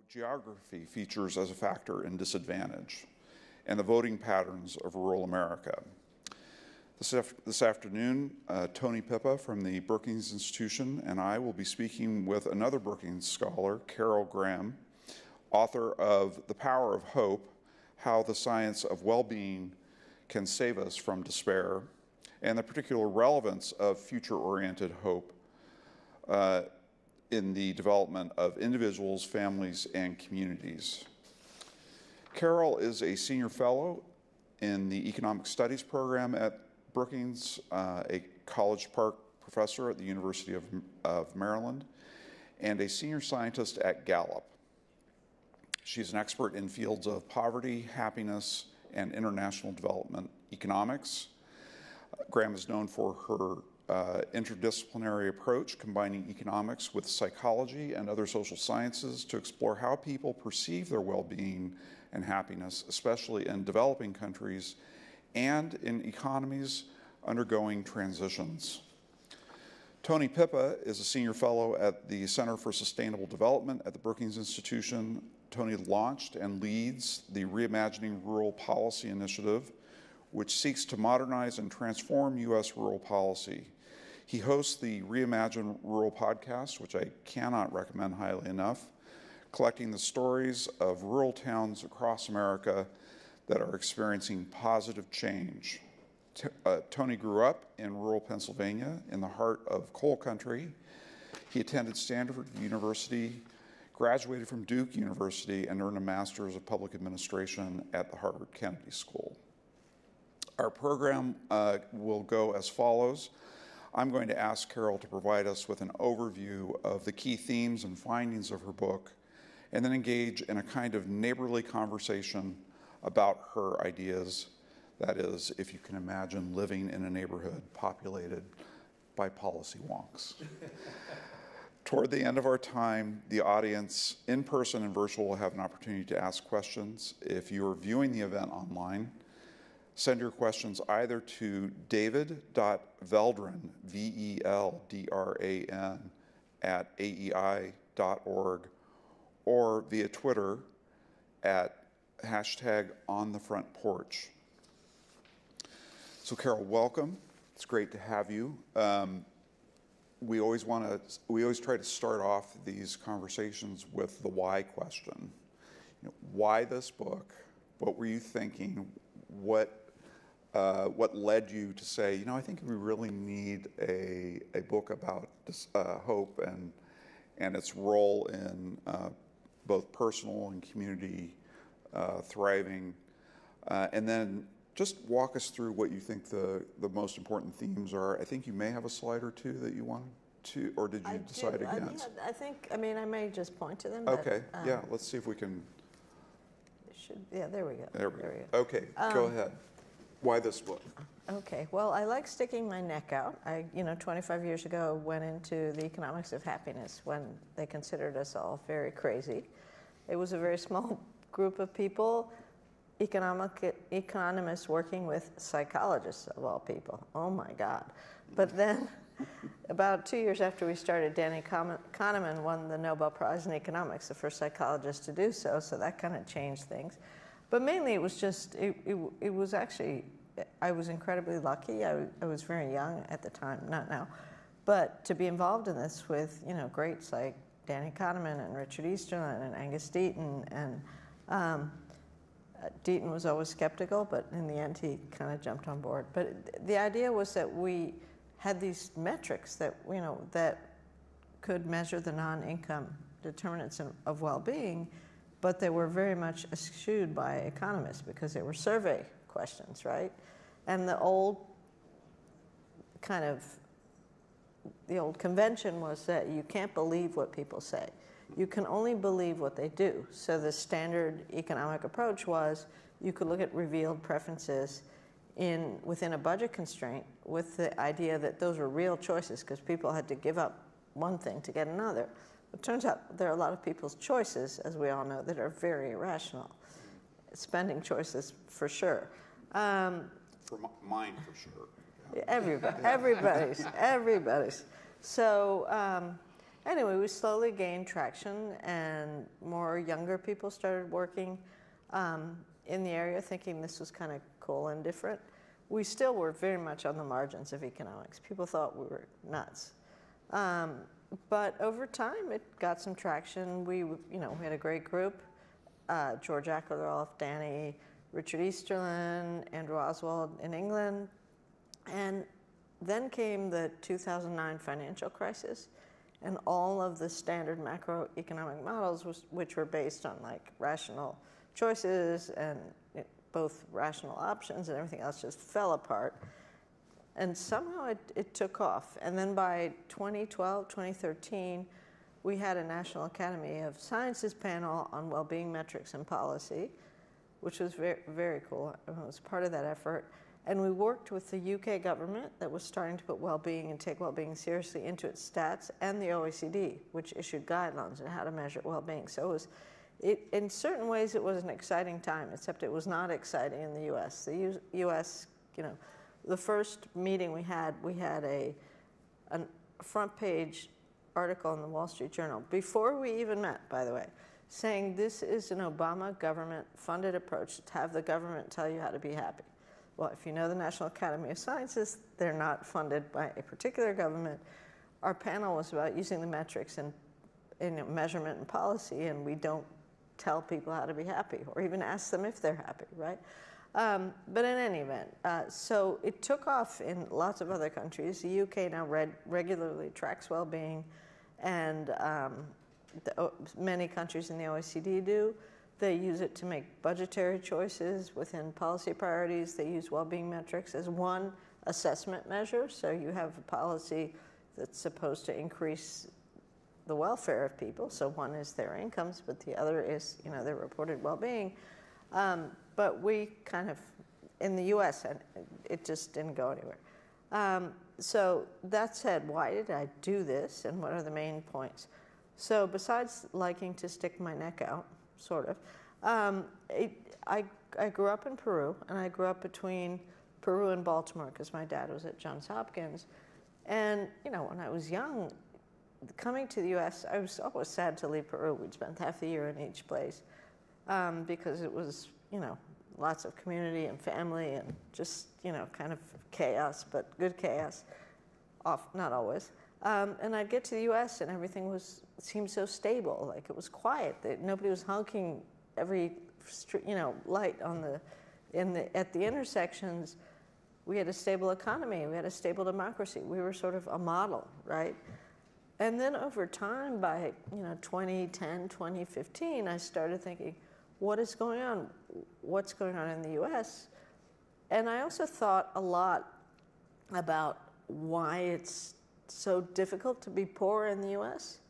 geography features as a factor in disadvantage, and the voting patterns of rural America. This afternoon, Tony Pipa from the Brookings Institution and I will be speaking with another Brookings scholar, Carol Graham, author of The Power of Hope, How the Science of Well-Being Can Save Us from Despair, and the particular relevance of future-oriented hope in the development of individuals, families, and communities. Carol is a senior fellow in the Economic Studies program at Brookings, a College Park professor at the University of Maryland, and a senior scientist at Gallup. She's an expert in fields of poverty, happiness, and international development economics. Graham is known for her interdisciplinary approach, combining economics with psychology and other social sciences to explore how people perceive their well-being and happiness, especially in developing countries and in economies undergoing transitions. Tony Pipa is a senior fellow at the Center for Sustainable Development at the Brookings Institution. Tony launched and leads the Reimagining Rural Policy Initiative, which seeks to modernize and transform U.S. rural policy. He hosts the Reimagine Rural podcast, which I cannot recommend highly enough, collecting the stories of rural towns across America that are experiencing positive change. Tony grew up in rural Pennsylvania in the heart of coal country. He attended Stanford University, graduated from Duke University, and earned a master's of public administration at the Harvard Kennedy School. Our program will go as follows. I'm going to ask Carol to provide us with an overview of the key themes and findings of her book, and then engage in a kind of neighborly conversation about her ideas. That is, if you can imagine living in a neighborhood populated by policy wonks. Toward the end of our time, the audience, in person and virtual, will have an opportunity to ask questions. If you are viewing the event online, send your questions either to david.veldran, V-E-L-D-R-A-N, at aei.org, or via Twitter at #OnTheFrontPorch. So Carol, welcome. It's great to have you. We always try to start off these conversations with the why question. Why this book? What were you thinking? What led you to say, I think we really need a book about this, hope and its role in both personal and community thriving, and then just walk us through what you think the most important themes are. I think you may have a slide or two that you wanted to, or did you decide against? I may just point to them. Okay, yeah, let's see if we can. There we go. There we go. Okay, go ahead. Why this book? Okay, well, I like sticking my neck out. 25 years ago, went into the economics of happiness when they considered us all very crazy. It was a very small group of people, economists working with psychologists of all people. Oh my God. But then, about 2 years after we started, Danny Kahneman won the Nobel Prize in Economics, the first psychologist to do so, so that kind of changed things. But mainly it was just, it was actually, I was incredibly lucky. I was very young at the time, not now, but to be involved in this with, greats like Danny Kahneman and Richard Easterlin and Angus Deaton, and Deaton was always skeptical, but in the end he kind of jumped on board. But the idea was that we had these metrics that, that could measure the non-income determinants of well-being, but they were very much eschewed by economists because they were survey questions, right? And the old convention was that you can't believe what people say. You can only believe what they do. So the standard economic approach was you could look at revealed preferences within a budget constraint with the idea that those were real choices because people had to give up one thing to get another. It turns out there are a lot of people's choices, as we all know, that are very irrational. Spending choices, for sure. For mine, for sure. Everybody's. So, anyway, we slowly gained traction, and more younger people started working in the area, thinking this was kind of cool and different. We still were very much on the margins of economics. People thought we were nuts. But over time, it got some traction. We had a great group: George Acklerolf, Danny, Richard Easterlin, Andrew Oswald in England. And then came the 2009 financial crisis, and all of the standard macroeconomic models, which were based on like rational choices and both rational options and everything else, just fell apart. And somehow it took off. And then by 2012, 2013, we had a National Academy of Sciences panel on well-being metrics and policy, which was very, very cool. I was part of that effort. And we worked with the UK government that was starting to put well-being and take well-being seriously into its stats, and the OECD, which issued guidelines on how to measure well-being. So in certain ways, it was an exciting time, except it was not exciting in the US. The US, the first meeting we had a front page article in the Wall Street Journal, before we even met, by the way, saying this is an Obama government-funded approach to have the government tell you how to be happy. Well, if you know the National Academy of Sciences, they're not funded by a particular government. Our panel was about using the metrics in measurement and policy, and we don't tell people how to be happy or even ask them if they're happy, right? But in any event, so it took off in lots of other countries. The UK now regularly tracks well-being, and many countries in the OECD do. They use it to make budgetary choices within policy priorities. They use well-being metrics as one assessment measure. So you have a policy that's supposed to increase the welfare of people. So one is their incomes, but the other is, their reported well-being. But we kind of, in the US, it just didn't go anywhere. So that said, why did I do this, and what are the main points? So besides liking to stick my neck out, sort of, I grew up in Peru, and I grew up between Peru and Baltimore because my dad was at Johns Hopkins. And, when I was young, coming to the US, I was always sad to leave Peru. We'd spent half the year in each place because it was, lots of community and family and just, kind of chaos, but good chaos, not always. And I'd get to the US and everything seemed so stable, like it was quiet. Nobody was honking every street, light at the intersections. We had a stable economy, we had a stable democracy. We were sort of a model, right? And then over time, by 2010, 2015, I started thinking, what is going on? What's going on in the US? And I also thought a lot about why it's so difficult to be poor in the US,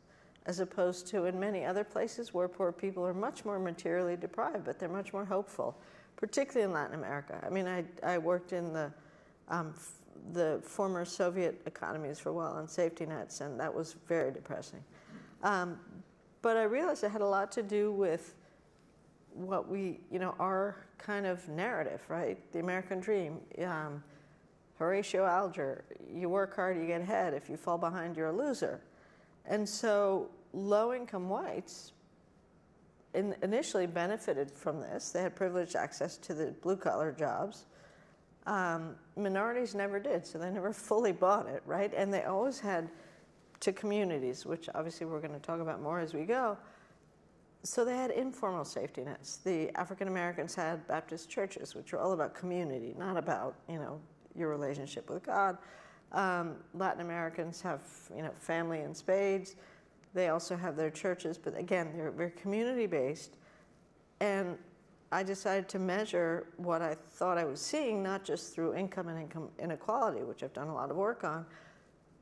as opposed to in many other places where poor people are much more materially deprived, but they're much more hopeful, particularly in Latin America. I mean, I worked in the former Soviet economies for a while on safety nets, and that was very depressing. But I realized it had a lot to do with what our kind of narrative, right? The American dream. Horatio Alger, you work hard, you get ahead. If you fall behind, you're a loser. And so low-income whites initially benefited from this. They had privileged access to the blue-collar jobs. Minorities never did, so they never fully bought it, right? And they always had to communities, which obviously we're going to talk about more as we go. So they had informal safety nets. The African Americans had Baptist churches, which are all about community, not about, your relationship with God. Latin Americans have, family in spades. They also have their churches, but again, they're very community-based. And I decided to measure what I thought I was seeing, not just through income and income inequality, which I've done a lot of work on,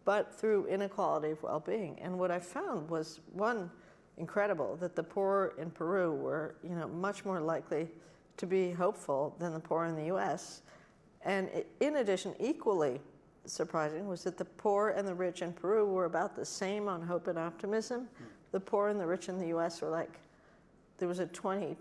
but through inequality of well-being. And what I found was, one, incredible, that the poor in Peru were, much more likely to be hopeful than the poor in the US. And in addition, equally surprising was that the poor and the rich in Peru were about the same on hope and optimism. The poor and the rich in the US were like, there was a 20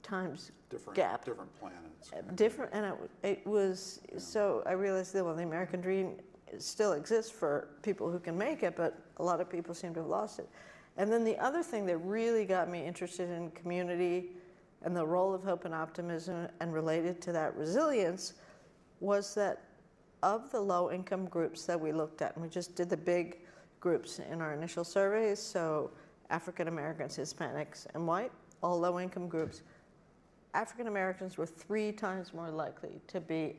times gap. Different planets. Different, and it was, so I realized that, well, the American dream still exists for people who can make it, but a lot of people seem to have lost it. And then the other thing that really got me interested in community and the role of hope and optimism and related to that resilience was that of the low-income groups that we looked at, and we just did the big groups in our initial surveys, so African Americans, Hispanics, and white, all low-income groups, African Americans were 3 times more likely to be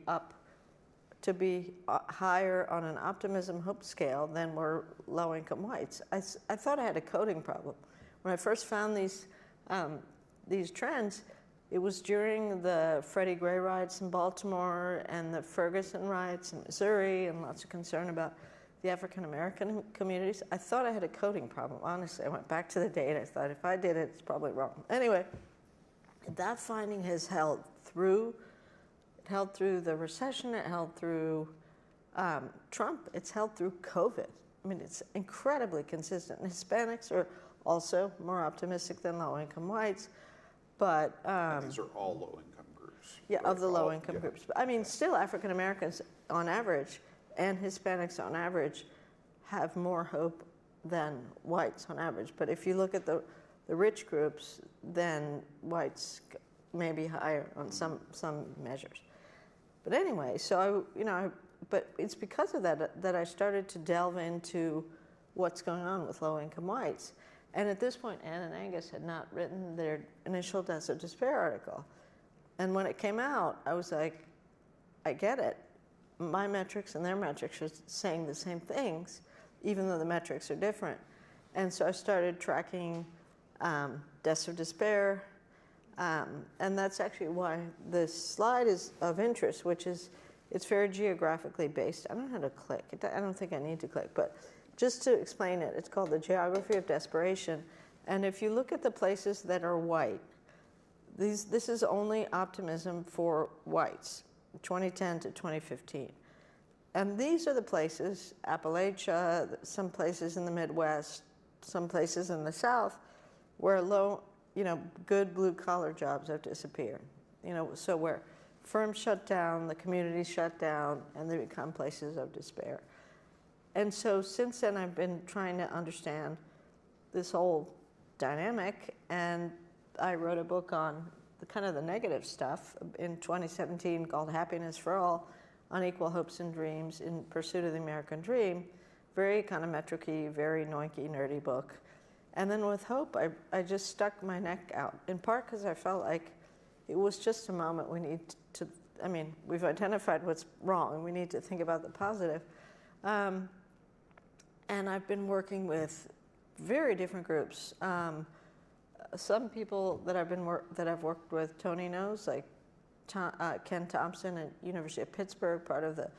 higher on an optimism hope scale than were low-income whites. I thought I had a coding problem. When I first found these trends, it was during the Freddie Gray riots in Baltimore and the Ferguson riots in Missouri, and lots of concern about the African American communities. I thought I had a coding problem, honestly. I went back to the data. I thought if I did it, it's probably wrong. Anyway, that finding has held through. It held through the recession. It held through Trump. It's held through COVID. I mean, it's incredibly consistent. And Hispanics are also more optimistic than low-income whites, but these are all low-income groups. Yeah, right? of the low-income groups. But I mean, still, African Americans on average and Hispanics on average have more hope than whites on average. But if you look at the rich groups, then whites may be higher on some measures. But anyway, so but it's because of that that I started to delve into what's going on with low-income whites. And at this point, Ann and Angus had not written their initial Deaths of Despair article. And when it came out, I was like, I get it. My metrics and their metrics are saying the same things, even though the metrics are different. And so I started tracking Deaths of Despair. And that's actually why this slide is of interest, which is, it's very geographically based. I don't know how to click. I don't think I need to click, but just to explain it, it's called the Geography of Desperation. And if you look at the places that are white, this is only optimism for whites, 2010 to 2015. And these are the places, Appalachia, some places in the Midwest, some places in the South, where good blue-collar jobs have disappeared. So where firms shut down, the communities shut down, and they become places of despair. And so since then, I've been trying to understand this whole dynamic, and I wrote a book on the negative stuff in 2017 called Happiness for All, Unequal Hopes and Dreams in Pursuit of the American Dream. Very econometric-y, very noinky, nerdy book. And then with Hope, I just stuck my neck out, in part because I felt like it was just a moment we need to, we've identified what's wrong, we need to think about the positive. And I've been working with very different groups. Some people that I've worked with, Tony knows, like Ken Thompson at University of Pittsburgh, part of the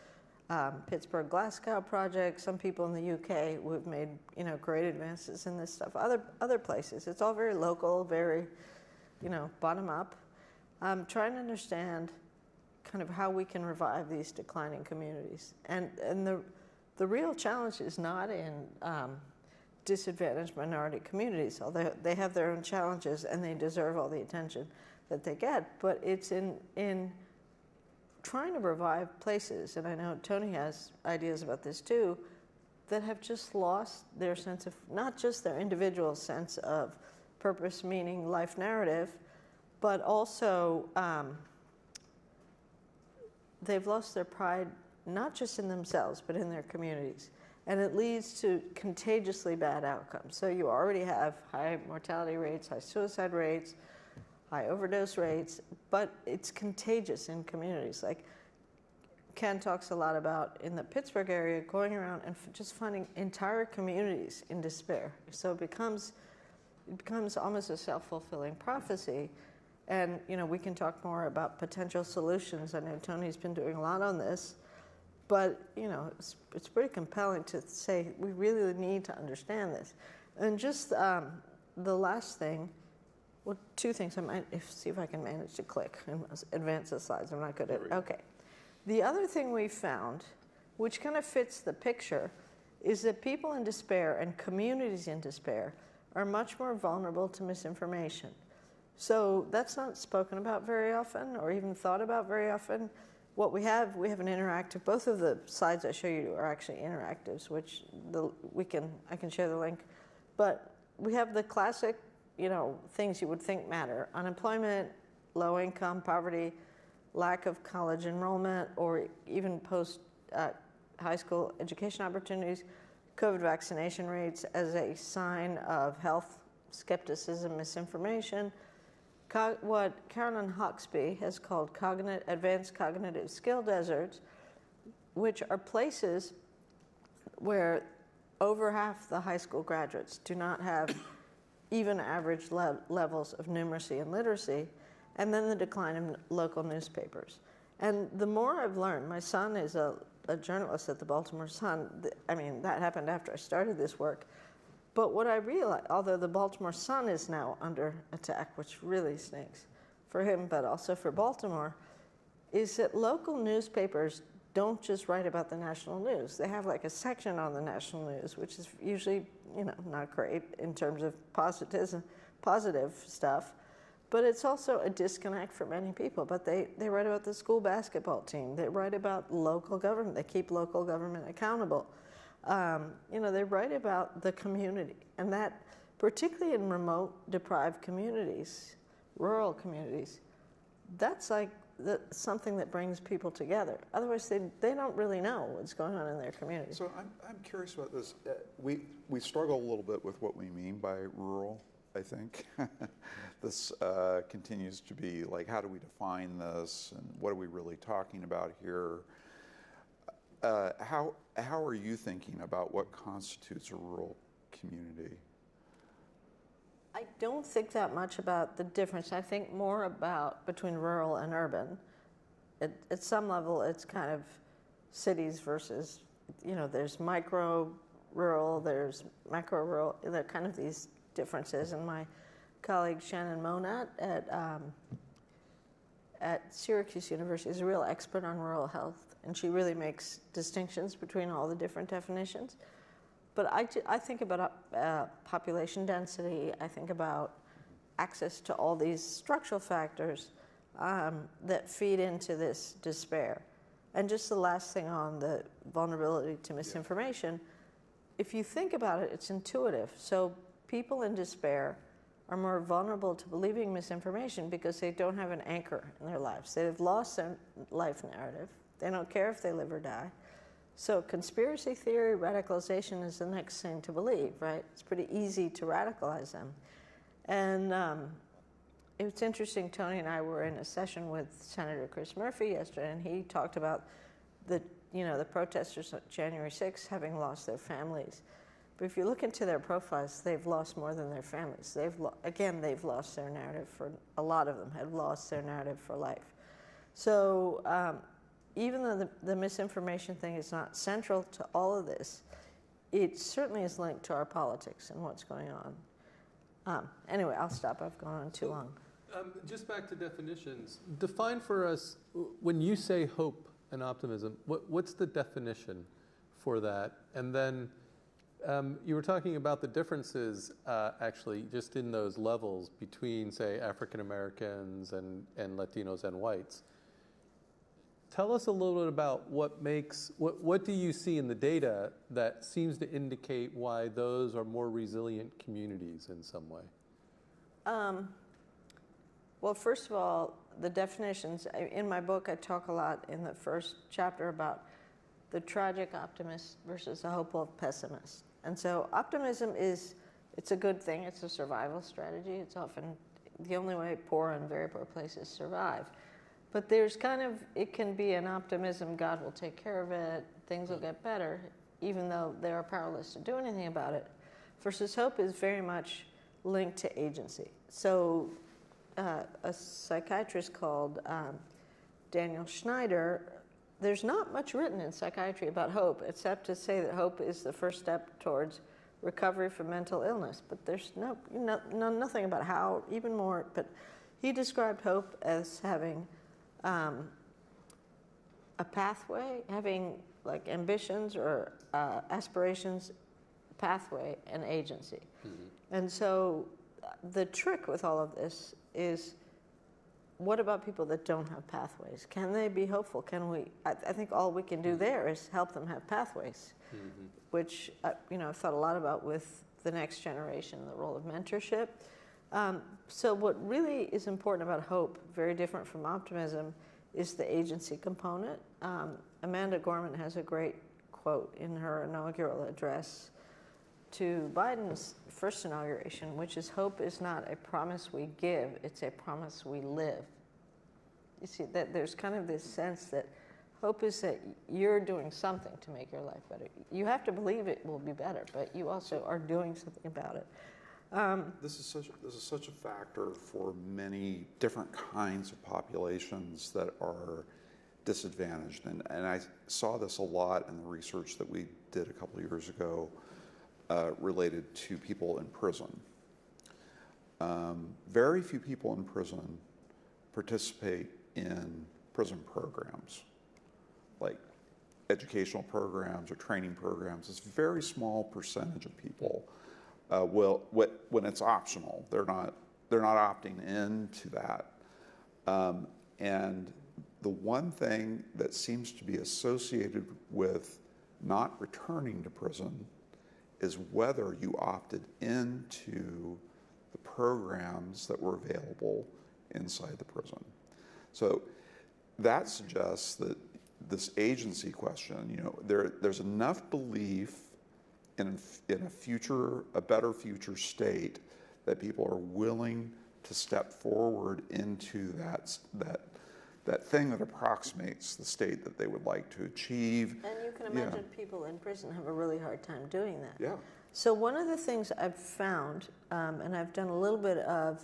Pittsburgh Glasgow project. Some people in the UK who have made great advances in this stuff. Other places, it's all very local, very bottom up. Trying to understand kind of how we can revive these declining communities. And the real challenge is not in disadvantaged minority communities, although they have their own challenges and they deserve all the attention that they get, but it's in trying to revive places, and I know Tony has ideas about this too, that have just lost their sense of, not just their individual sense of purpose, meaning, life narrative, but also they've lost their pride, not just in themselves, but in their communities. And it leads to contagiously bad outcomes. So you already have high mortality rates, high suicide rates, high overdose rates, but it's contagious in communities. Like Ken talks a lot about in the Pittsburgh area, going around and just finding entire communities in despair. So it becomes almost a self-fulfilling prophecy. And we can talk more about potential solutions. I know Tony's been doing a lot on this. But it's pretty compelling to say we really need to understand this. And just the last thing, well, 2 things. I might see if I can manage to click and advance the slides. I'm not good at it. Okay. The other thing we found, which kind of fits the picture, is that people in despair and communities in despair are much more vulnerable to misinformation. So that's not spoken about very often or even thought about very often. what we have an interactive, both of the slides I show you are actually interactives, which I can share the link. But we have the classic, things you would think matter: unemployment, low income, poverty, lack of college enrollment, or even post high school education opportunities, COVID vaccination rates as a sign of health skepticism, misinformation, what Carolyn Hawksby has called advanced cognitive skill deserts, which are places where over half the high school graduates do not have even average levels of numeracy and literacy, and then the decline in local newspapers. And the more I've learned, my son is a journalist at the Baltimore Sun. I mean, that happened after I started this work. But what I realized, although the Baltimore Sun is now under attack, which really stinks for him, but also for Baltimore, is that local newspapers don't just write about the national news. They have like a section on the national news, which is usually, not great in terms of positive stuff. But it's also a disconnect for many people. But they write about the school basketball team. They write about local government. They keep local government accountable. They write about the community. And that, particularly in remote, deprived communities, rural communities, that's like something that brings people together. Otherwise, they don't really know what's going on in their community. So I'm curious about this. We struggle a little bit with what we mean by rural, I think. This continues to be like, how do we define this, and what are we really talking about here? How are you thinking about what constitutes a rural community? I don't think that much about the difference. I think more about between rural and urban. At some level, it's kind of cities versus, there's micro-rural, there's macro-rural. There are kind of these differences. And my colleague Shannon Monat at Syracuse University is a real expert on rural health, and she really makes distinctions between all the different definitions. But I think about population density. I think about access to all these structural factors that feed into this despair. And just the last thing on the vulnerability to misinformation, if you think about it, it's intuitive. So people in despair are more vulnerable to believing misinformation because they don't have an anchor in their lives. They've lost their life narrative. They don't care if they live or die. So conspiracy theory, radicalization is the next thing to believe, right? It's pretty easy to radicalize them. And it was interesting, Tony and I were in a session with Senator Chris Murphy yesterday, and he talked about the protesters on January 6th having lost their families. But if you look into their profiles, they've lost more than their families. They've lost their narrative a lot of them have lost their narrative for life. So even though the misinformation thing is not central to all of this, it certainly is linked to our politics and what's going on. Anyway, I'll stop. I've gone on too long. Just back to definitions. Define for us, when you say hope and optimism, what's the definition for that? And then you were talking about the differences, actually, just in those levels between, say, African Americans and Latinos and whites. Tell us a little bit about what do you see in the data that seems to indicate why those are more resilient communities in some way? Well, first of all, the definitions. In my book, I talk a lot in the first chapter about the tragic optimist versus the hopeful pessimist. And so optimism it's a good thing. It's a survival strategy. It's often the only way poor and very poor places survive. But there's it can be an optimism, God will take care of it, things will get better, even though they are powerless to do anything about it. Versus hope is very much linked to agency. So a psychiatrist called Daniel Schneider, there's not much written in psychiatry about hope, except to say that hope is the first step towards recovery from mental illness. But there's nothing about how, even more, but he described hope as having a pathway, having like ambitions or aspirations, pathway, and agency. Mm-hmm. And so the trick with all of this is what about people that don't have pathways? Can they be hopeful? Can we? I think all we can do there is help them have pathways, which I've thought a lot about with the next generation, the role of mentorship. So what really is important about hope, very different from optimism, is the agency component. Amanda Gorman has a great quote in her inaugural address to Biden's first inauguration, which is, hope is not a promise we give, it's a promise we live. You see, that there's kind of this sense that hope is that you're doing something to make your life better. You have to believe it will be better, but you also are doing something about it. This is such a factor for many different kinds of populations that are disadvantaged. And I saw this a lot in the research that we did a couple of years ago related to people in prison. Very few people in prison participate in prison programs, like educational programs or training programs. It's a very small percentage of people when it's optional. They're not opting into that. And the one thing that seems to be associated with not returning to prison is whether you opted into the programs that were available inside the prison. So that suggests that this agency question, there's enough belief in a better future state that people are willing to step forward into that thing that approximates the state that they would like to achieve. And you can imagine people in prison have a really hard time doing that. Yeah. So one of the things I've found, and I've done a little bit of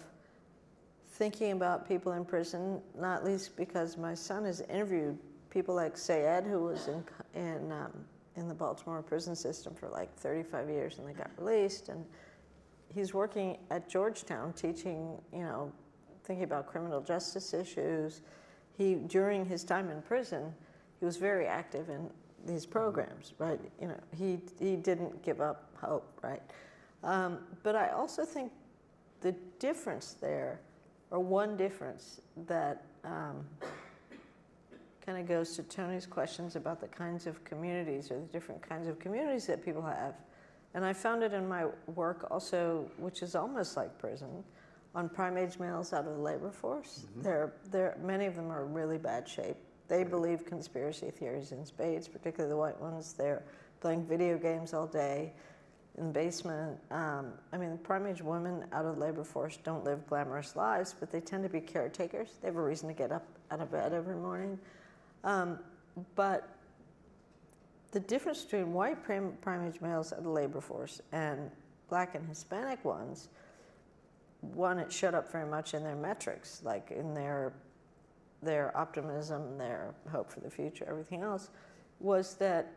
thinking about people in prison, not least because my son has interviewed people like Sayed, who was in the Baltimore prison system for like 35 years and they got released, and he's working at Georgetown teaching, thinking about criminal justice issues. During his time in prison, he was very active in these programs, right? He didn't give up hope, right? But I also think the difference there, or one difference that kind of goes to Tony's questions about the kinds of communities or the different kinds of communities that people have. And I found it in my work also, which is almost like prison, on prime-age males out of the labor force. Many of them are in really bad shape. They believe conspiracy theories in spades, particularly the white ones. They're playing video games all day in the basement. Prime-age women out of the labor force don't live glamorous lives, but they tend to be caretakers. They have a reason to get up out of bed every morning. But the difference between white prime-age males out of the labor force and Black and Hispanic ones, one, it showed up very much in their metrics, like in their optimism, their hope for the future, everything else, was that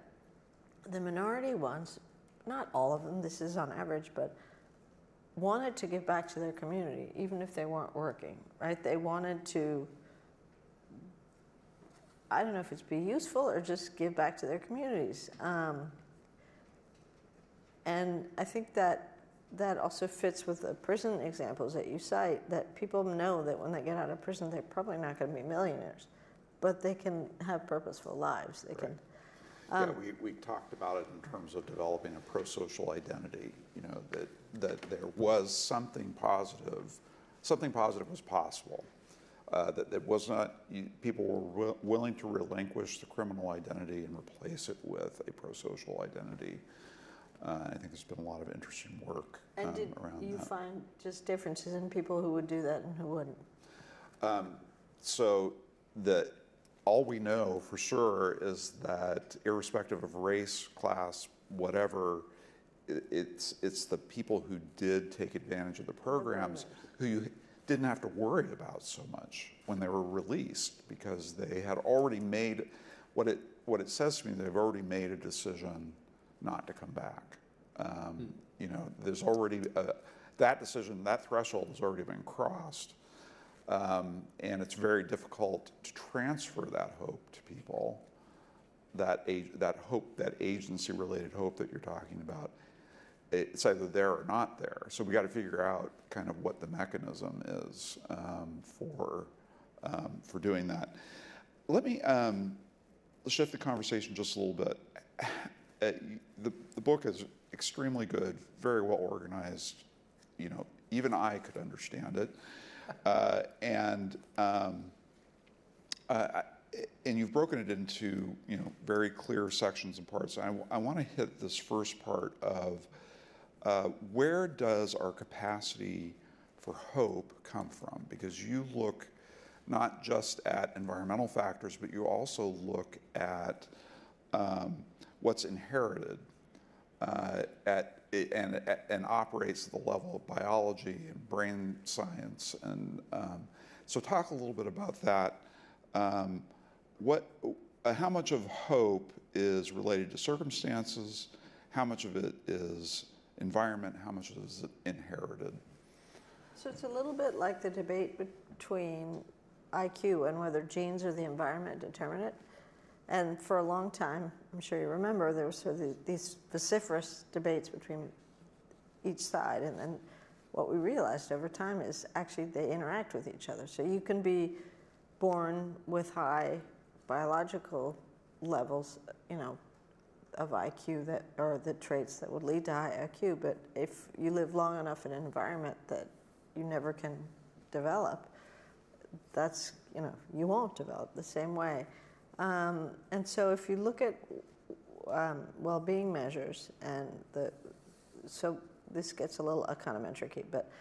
the minority ones, not all of them, this is on average, but wanted to give back to their community, even if they weren't working, right? They wanted to, I don't know if it's be useful or just give back to their communities. And I think that also fits with the prison examples that you cite, that people know that when they get out of prison, they're probably not going to be millionaires, but they can have purposeful lives. They can. We talked about it in terms of developing a pro-social identity, that there was something positive was possible, that it was not, people were willing to relinquish the criminal identity and replace it with a pro-social identity. I think there's been a lot of interesting work around that. And did you find just differences in people who would do that and who wouldn't? So all we know for sure is that irrespective of race, class, whatever, it's the people who did take advantage of the programs who you didn't have to worry about so much when they were released, because they had already made, what it says to me, they've already made a decision not to come back. There's already that decision, that threshold has already been crossed, and it's very difficult to transfer that hope to people. That hope, that agency-related hope that you're talking about, it's either there or not there. So we got to figure out kind of what the mechanism is for for doing that. Let me shift the conversation just a little bit. The book is extremely good, very well organized. You know, even I could understand it, and you've broken it into, you know, very clear sections and parts. I want to hit this first part of where does our capacity for hope come from? Because you look not just at environmental factors, but you also look at what's inherited and operates at the level of biology and brain science. And so talk a little bit about that. How much of hope is related to circumstances? How much of it is environment? How much is it inherited? So it's a little bit like the debate between IQ and whether genes or the environment determine it. And for a long time, I'm sure you remember, there were sort of these vociferous debates between each side. And then what we realized over time is actually they interact with each other. So you can be born with high biological levels, you know, of IQ that are the traits that would lead to high IQ. But if you live long enough in an environment that you never can develop, that's, you know, you won't develop the same way. And so if you look at well-being measures, and so this gets a little econometric, but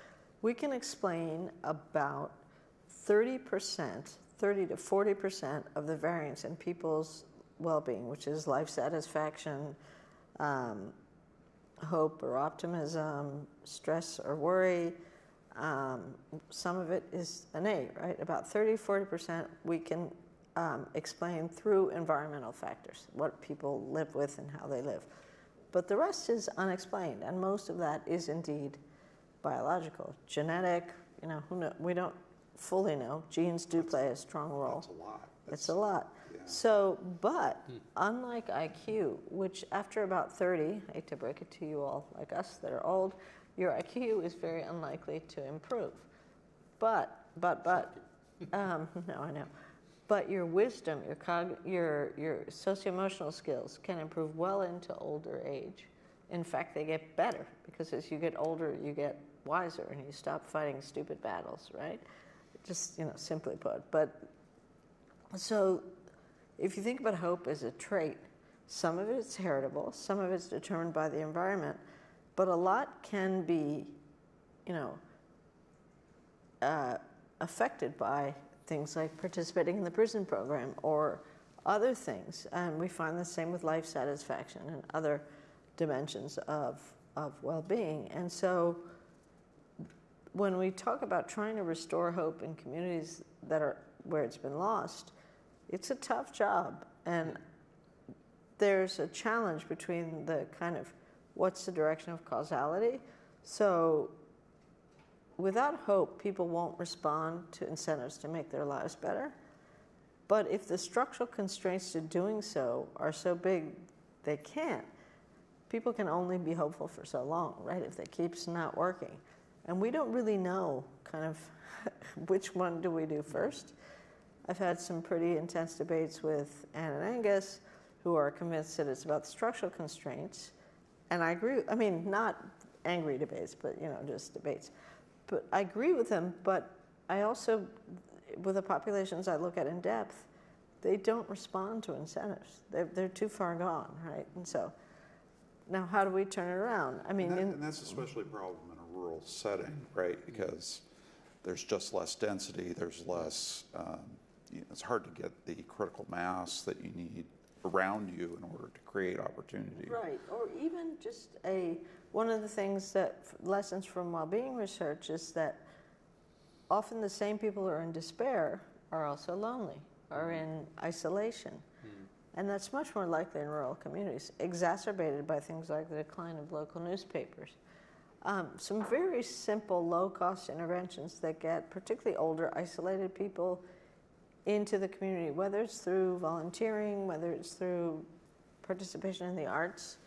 we can explain about 30 to 40% of the variance in people's well-being, which is life satisfaction, hope or optimism, stress or worry. Some of it is innate, right? About 30-40% we can explain through environmental factors, what people live with and how they live. But the rest is unexplained, and most of that is indeed biological, genetic. You know, we don't fully know. Genes do play a strong role. That's a lot. It's a lot. Yeah. So, but unlike IQ, which after about 30, I hate to break it to you all like us that are old, your IQ is very unlikely to improve. But, no, I know. But your wisdom, your socio-emotional skills can improve well into older age. In fact, they get better because as you get older, you get wiser and you stop fighting stupid battles, right? Just, you know, simply put. But so if you think about hope as a trait, some of it's heritable, some of it's determined by the environment, but a lot can be, you know, affected by things like participating in the prison program or other things. And we find the same with life satisfaction and other dimensions of well-being. And so when we talk about trying to restore hope in communities that are where it's been lost, it's a tough job. And there's a challenge between the kind of what's the direction of causality. So without hope, people won't respond to incentives to make their lives better. But if the structural constraints to doing so are so big they can't, people can only be hopeful for so long, right, if it keeps not working. And we don't really know kind of which one do we do first. I've had some pretty intense debates with Ann and Angus, who are convinced that it's about structural constraints. And I agree, I mean, not angry debates, but, you know, just debates. But I agree with them, but I also, with the populations I look at in depth, they don't respond to incentives. They're too far gone, right? And so, now how do we turn it around? I mean, and that's especially a problem in a rural setting, right? Because there's just less density, there's less, you know, it's hard to get the critical mass that you need around you in order to create opportunity. Right, or even just one of the things lessons from well-being research is that often the same people who are in despair are also lonely, are in isolation. And that's much more likely in rural communities, exacerbated by things like the decline of local newspapers. Some very simple, low-cost interventions that get particularly older, isolated people into the community, whether it's through volunteering, whether it's through participation in the arts.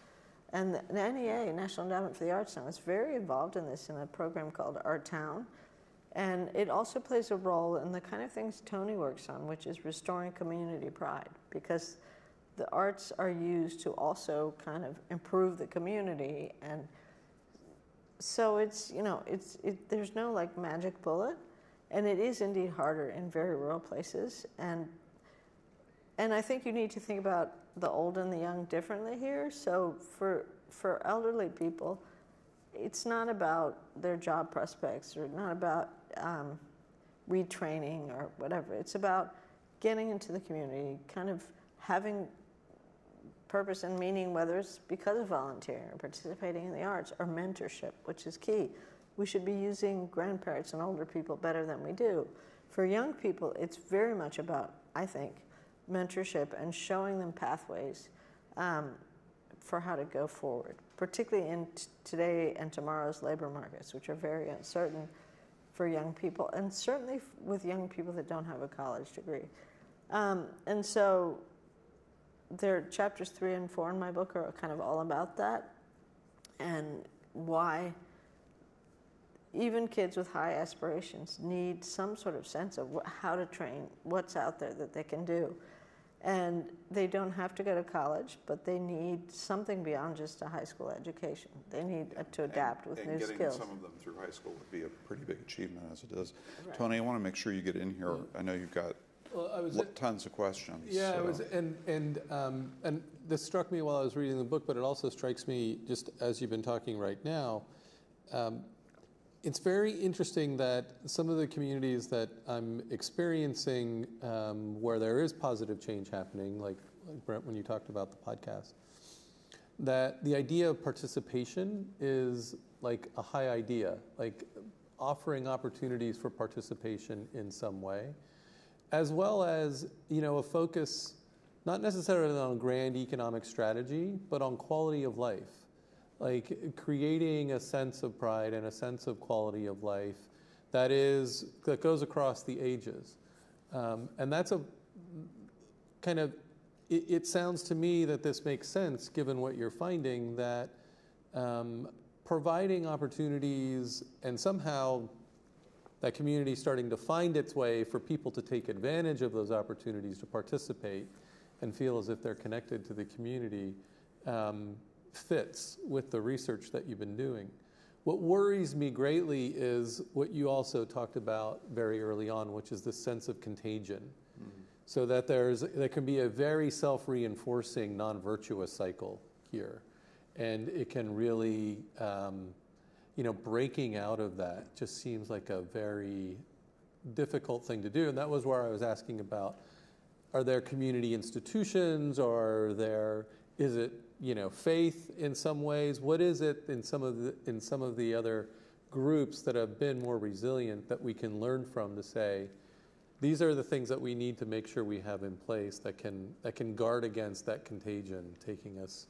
And the NEA, National Endowment for the Arts now, is very involved in this in a program called Our Town. And it also plays a role in the kind of things Tony works on, which is restoring community pride, because the arts are used to also kind of improve the community. And so it's, there's no like magic bullet, and it is indeed harder in very rural places. And I think you need to think about the old and the young differently here. So for elderly people, it's not about their job prospects or not about retraining or whatever. It's about getting into the community, kind of having purpose and meaning, whether it's because of volunteering or participating in the arts or mentorship, which is key. We should be using grandparents and older people better than we do. For young people, it's very much about, I think, mentorship and showing them pathways for how to go forward, particularly in today and tomorrow's labor markets, which are very uncertain for young people, and certainly with young people that don't have a college degree. And so chapters 3 and 4 in my book are kind of all about that, and why even kids with high aspirations need some sort of sense of how to train, what's out there that they can do. And they don't have to go to college, but they need something beyond just a high school education. They need to adapt with new skills. And getting some of them through high school would be a pretty big achievement as it is. Right. Tony, I want to make sure you get in here. I know you've got tons of questions. Yeah, so. and this struck me while I was reading the book, but it also strikes me just as you've been talking right now. It's very interesting that some of the communities that I'm experiencing where there is positive change happening, like Brent, when you talked about the podcast, that the idea of participation is like a high idea, like offering opportunities for participation in some way, as well as, a focus not necessarily on grand economic strategy, but on quality of life. Like creating a sense of pride and a sense of quality of life that goes across the ages. And that's a kind of, it sounds to me that this makes sense given what you're finding, that providing opportunities and somehow that community starting to find its way for people to take advantage of those opportunities to participate and feel as if they're connected to the community fits with the research that you've been doing. What worries me greatly is what you also talked about very early on, which is this sense of contagion. Mm-hmm. So that there can be a very self-reinforcing, non-virtuous cycle here. And it can really, breaking out of that just seems like a very difficult thing to do. And that was where I was asking about, are there community institutions, or is it faith in some ways? What is it in some of the other groups that have been more resilient that we can learn from to say, these are the things that we need to make sure we have in place that can guard against that contagion taking us,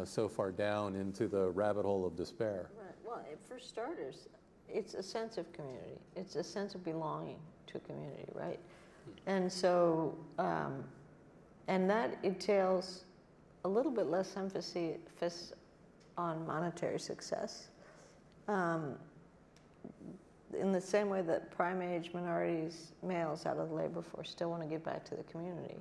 so far down into the rabbit hole of despair. Right. Well, for starters, it's a sense of community. It's a sense of belonging to a community, right? And so, and that entails a little bit less emphasis on monetary success. In the same way that prime-age minorities, males out of the labor force, still want to give back to the community.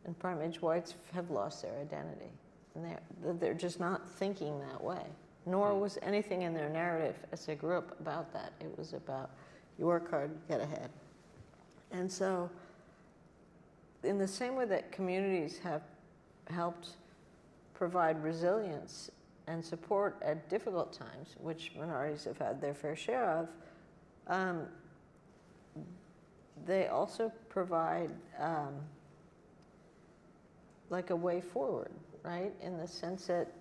And prime-age whites have lost their identity. And they're just not thinking that way. Nor was anything in their narrative as they grew up about that. It was about, you work hard, get ahead. And so, in the same way that communities have helped provide resilience and support at difficult times, which minorities have had their fair share of, they also provide like a way forward, right? In the sense that,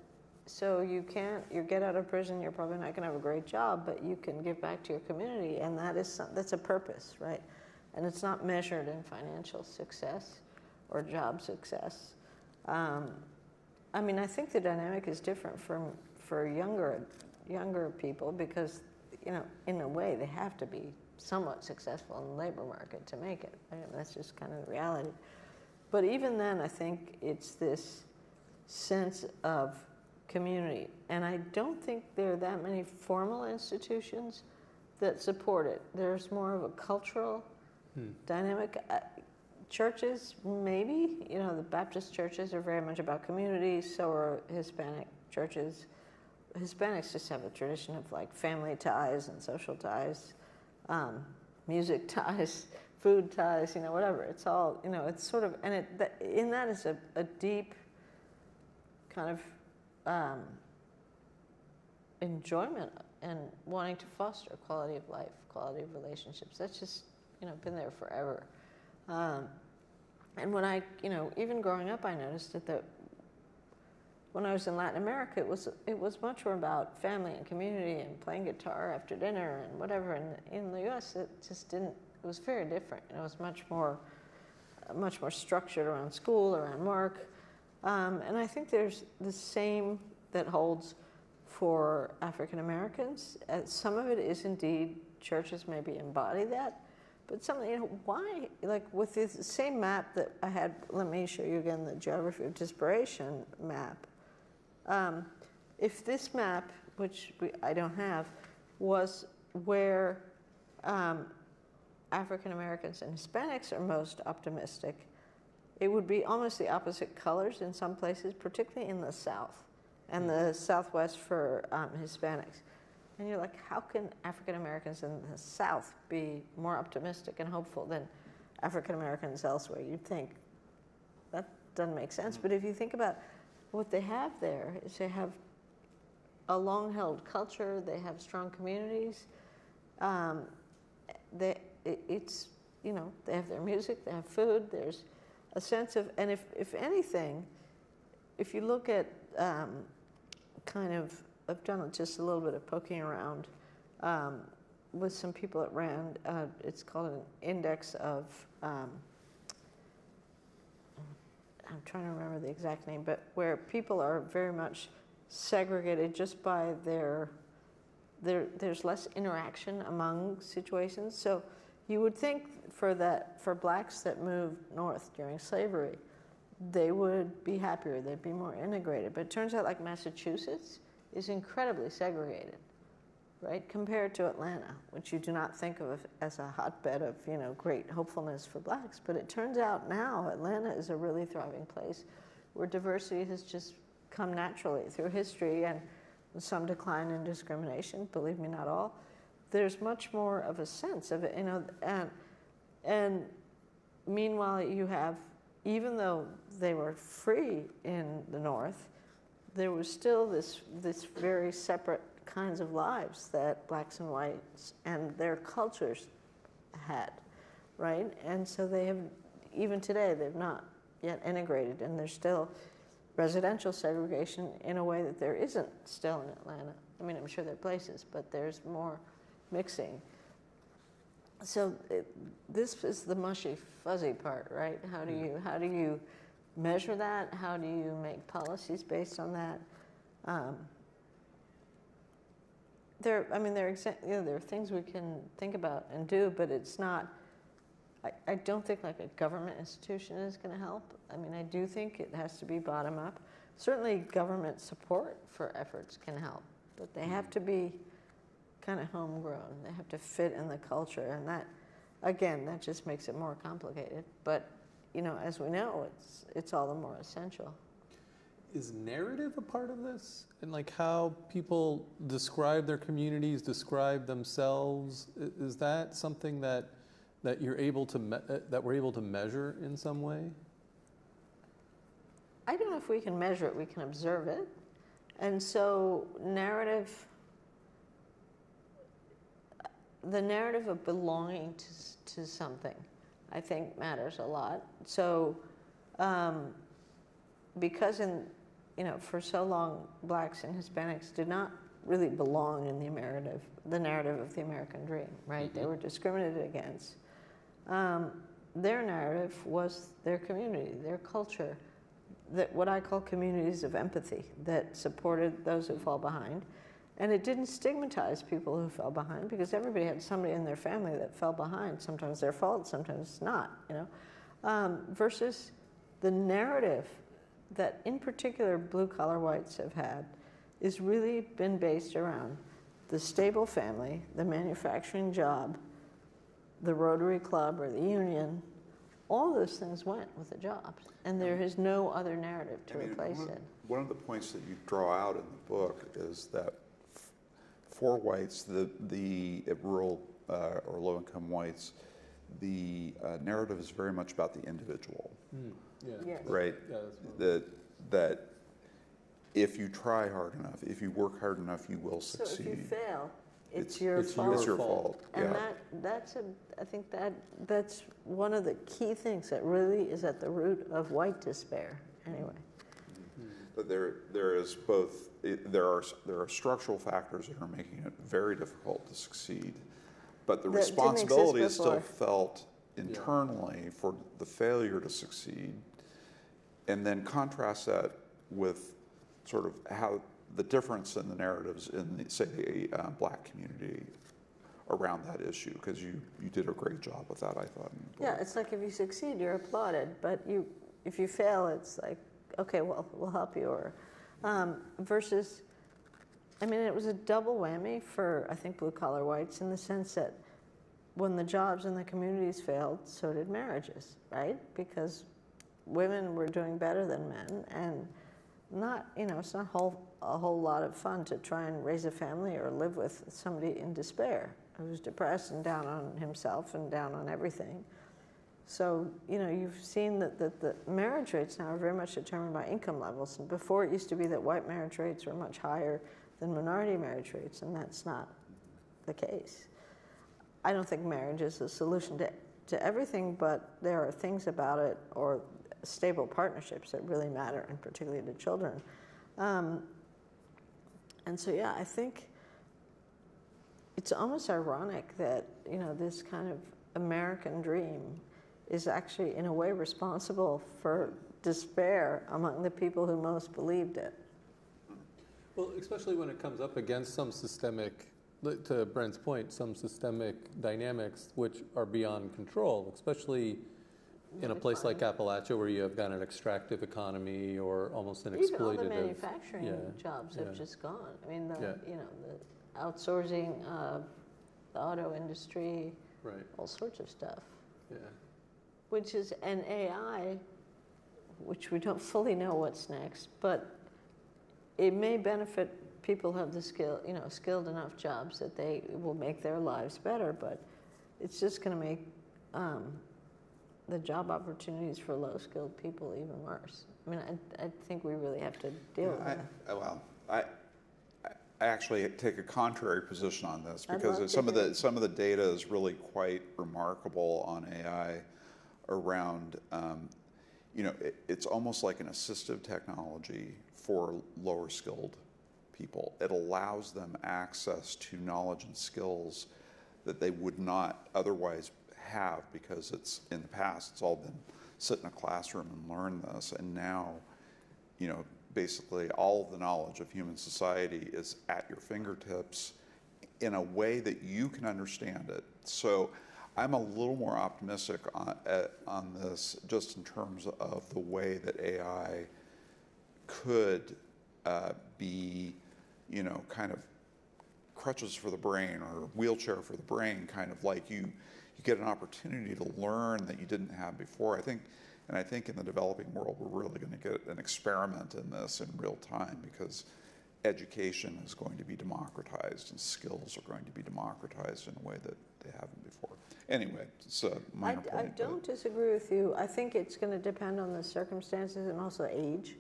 so you get out of prison, you're probably not going to have a great job, but you can give back to your community, and that's a purpose, right? And it's not measured in financial success or job success. I think the dynamic is different for younger people because, in a way, they have to be somewhat successful in the labor market to make it. Right? That's just kind of the reality. But even then, I think it's this sense of community. And I don't think there are that many formal institutions that support it. There's more of a cultural dynamic. Churches, maybe, the Baptist churches are very much about community, so are Hispanic churches. Hispanics just have a tradition of like family ties and social ties, music ties, food ties, whatever. It's all, it's sort of, and in that is a deep kind of enjoyment and wanting to foster quality of life, quality of relationships. That's just, been there forever. And when I, even growing up, I noticed that when I was in Latin America, it was much more about family and community and playing guitar after dinner and whatever. And in the U.S., it just didn't. It was very different. It was much more structured around school, around work. And I think there's the same that holds for African Americans. Some of it is indeed churches maybe embody that. But something, why, like with the same map that I had, let me show you again the geography of desperation map. If this map, which I don't have, was where African Americans and Hispanics are most optimistic, it would be almost the opposite colors in some places, particularly in the South and the Southwest for Hispanics. And you're like, how can African Americans in the South be more optimistic and hopeful than African Americans elsewhere? You'd think that doesn't make sense. But if you think about what they have there, is they have a long-held culture. They have strong communities. They have their music. They have food. There's a sense of, and if anything, if you look at I've done just a little bit of poking around with some people at RAND. It's called an index of, I'm trying to remember the exact name, but where people are very much segregated just by there's less interaction among situations. So you would think for blacks that moved north during slavery, they would be happier, they'd be more integrated. But it turns out like Massachusetts is incredibly segregated, right? Compared to Atlanta, which you do not think of as a hotbed of, great hopefulness for blacks. But it turns out now Atlanta is a really thriving place where diversity has just come naturally through history and some decline in discrimination, believe me, not all. There's much more of a sense of it, and meanwhile you have, even though they were free in the North, there was still this very separate kinds of lives that blacks and whites and their cultures had, right? And so they have, even today, they've not yet integrated, and there's still residential segregation in a way that there isn't still in Atlanta. I mean, I'm sure there are places, but there's more mixing. So this is the mushy, fuzzy part, right? How do you measure that? How do you make policies based on that? There are things we can think about and do, but it's not. I don't think like a government institution is going to help. I mean, I do think it has to be bottom up. Certainly, government support for efforts can help, but they have to be kind of homegrown. They have to fit in the culture, and that, again, that just makes it more complicated. But as we know, it's all the more essential. Is narrative a part of this? And like how people describe their communities, describe themselves? Is that something that you're able to that we're able to measure in some way? I don't know if we can measure it. We can observe it, and so the narrative of belonging to something, I think, matters a lot. So, because for so long, blacks and Hispanics did not really belong in the narrative of the American dream, right? Mm-hmm. They were discriminated against. Their narrative was their community, their culture, that what I call communities of empathy that supported those who fall behind. And it didn't stigmatize people who fell behind because everybody had somebody in their family that fell behind. Sometimes their fault, sometimes it's not, versus the narrative that in particular blue-collar whites have had is really been based around the stable family, the manufacturing job, the Rotary Club or the union, all those things went with the jobs. And there is no other narrative to replace it. One of the points that you draw out in the book is that for whites, the rural or low-income whites, the narrative is very much about the individual, Yes. right? Yeah, that if you try hard enough, if you work hard enough, you will So succeed. if you fail, it's your fault. It's your fault. And Yeah. I think that's one of the key things that really is at the root of white despair, anyway. But there is both. There are structural factors that are making it very difficult to succeed, but the That didn't exist responsibility is still before. felt internally for the failure to succeed, and then contrast that with sort of how the difference in the narratives in the, say, the black community around that issue, because you did a great job with that, I thought. Yeah, it's like if you succeed, you're applauded, but if you fail, it's like, okay, well, we'll help you, or versus, I mean, it was a double whammy for, I think, blue-collar whites in the sense that when the jobs in the communities failed, so did marriages, right? Because women were doing better than men, and it's not a whole lot of fun to try and raise a family or live with somebody in despair who's depressed and down on himself and down on everything. So, you've seen that the marriage rates now are very much determined by income levels. And before, it used to be that white marriage rates were much higher than minority marriage rates, and that's not the case. I don't think marriage is a solution to everything, but there are things about it, or stable partnerships, that really matter, and particularly to children. And so, yeah, I think it's almost ironic that, this kind of American dream is actually, in a way, responsible for despair among the people who most believed it. Well, especially when it comes up against some systemic, to Brent's point, some systemic dynamics which are beyond control, especially in a place like Appalachia where you have got an extractive economy or almost an exploitative. Even all the manufacturing jobs have just gone. I mean, the outsourcing, the auto industry, right, all sorts of stuff. Yeah. Which is an AI, which we don't fully know what's next, but it may benefit people who have the skill, skilled enough jobs that they will make their lives better, but it's just going to make the job opportunities for low-skilled people even worse. I mean, I think we really have to deal with that. I actually take a contrary position on this, I'd because love some to of the data is really quite remarkable on AI around, it's almost like an assistive technology for lower skilled people. It allows them access to knowledge and skills that they would not otherwise have, because it's, in the past, it's all been sit in a classroom and learn this, and now, basically all of the knowledge of human society is at your fingertips in a way that you can understand it. So I'm a little more optimistic on this, just in terms of the way that AI could be, kind of crutches for the brain, or wheelchair for the brain, kind of like you get an opportunity to learn that you didn't have before. I think in the developing world, we're really going to get an experiment in this in real time, because education is going to be democratized and skills are going to be democratized in a way that they haven't before. Anyway, it's a minor point. I don't disagree with you. I think it's going to depend on the circumstances and also age.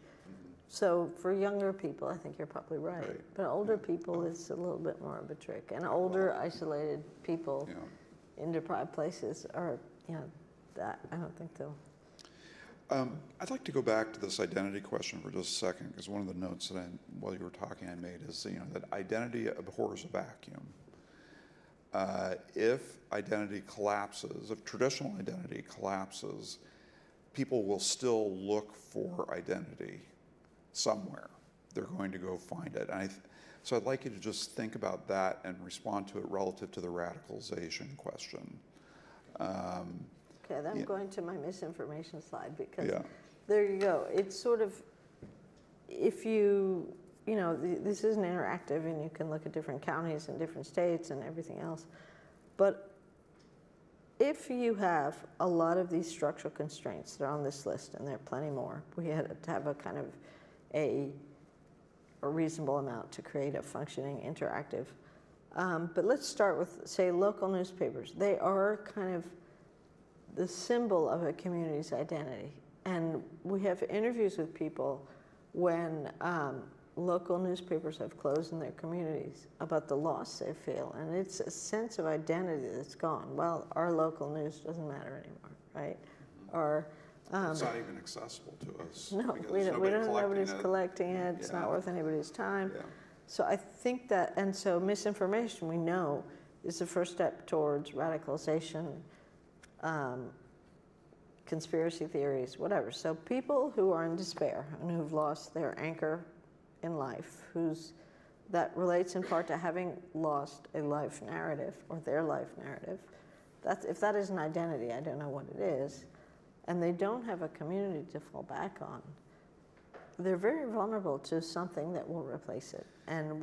So for younger people, I think you're probably right. But older people, it's a little bit more of a trick. And older, isolated people in deprived places are, that I don't think they'll. I'd like to go back to this identity question for just a second, because one of the notes that while you were talking I made is, that identity abhors a vacuum. If identity collapses, if traditional identity collapses, people will still look for identity somewhere. They're going to go find it. So I'd like you to just think about that and respond to it relative to the radicalization question. Okay, then I'm going to my misinformation slide, because there you go. It's sort of, if you this isn't interactive, and you can look at different counties and different states and everything else. But if you have a lot of these structural constraints, they're on this list, and there are plenty more. We had to have a kind of a reasonable amount to create a functioning interactive. But let's start with, say, local newspapers. They are kind of the symbol of a community's identity. And we have interviews with people when local newspapers have closed in their communities about the loss they feel. And it's a sense of identity that's gone. Well, our local news doesn't matter anymore, right? Or it's not even accessible to us. no, nobody's collecting it. It's not worth anybody's time. Yeah. So I think that, and so misinformation, we know, is the first step towards radicalization, conspiracy theories, whatever. So people who are in despair and who've lost their anchor in life, that relates in part to having lost a life narrative or their life narrative. If that is an identity, I don't know what it is, and they don't have a community to fall back on, they're very vulnerable to something that will replace it. And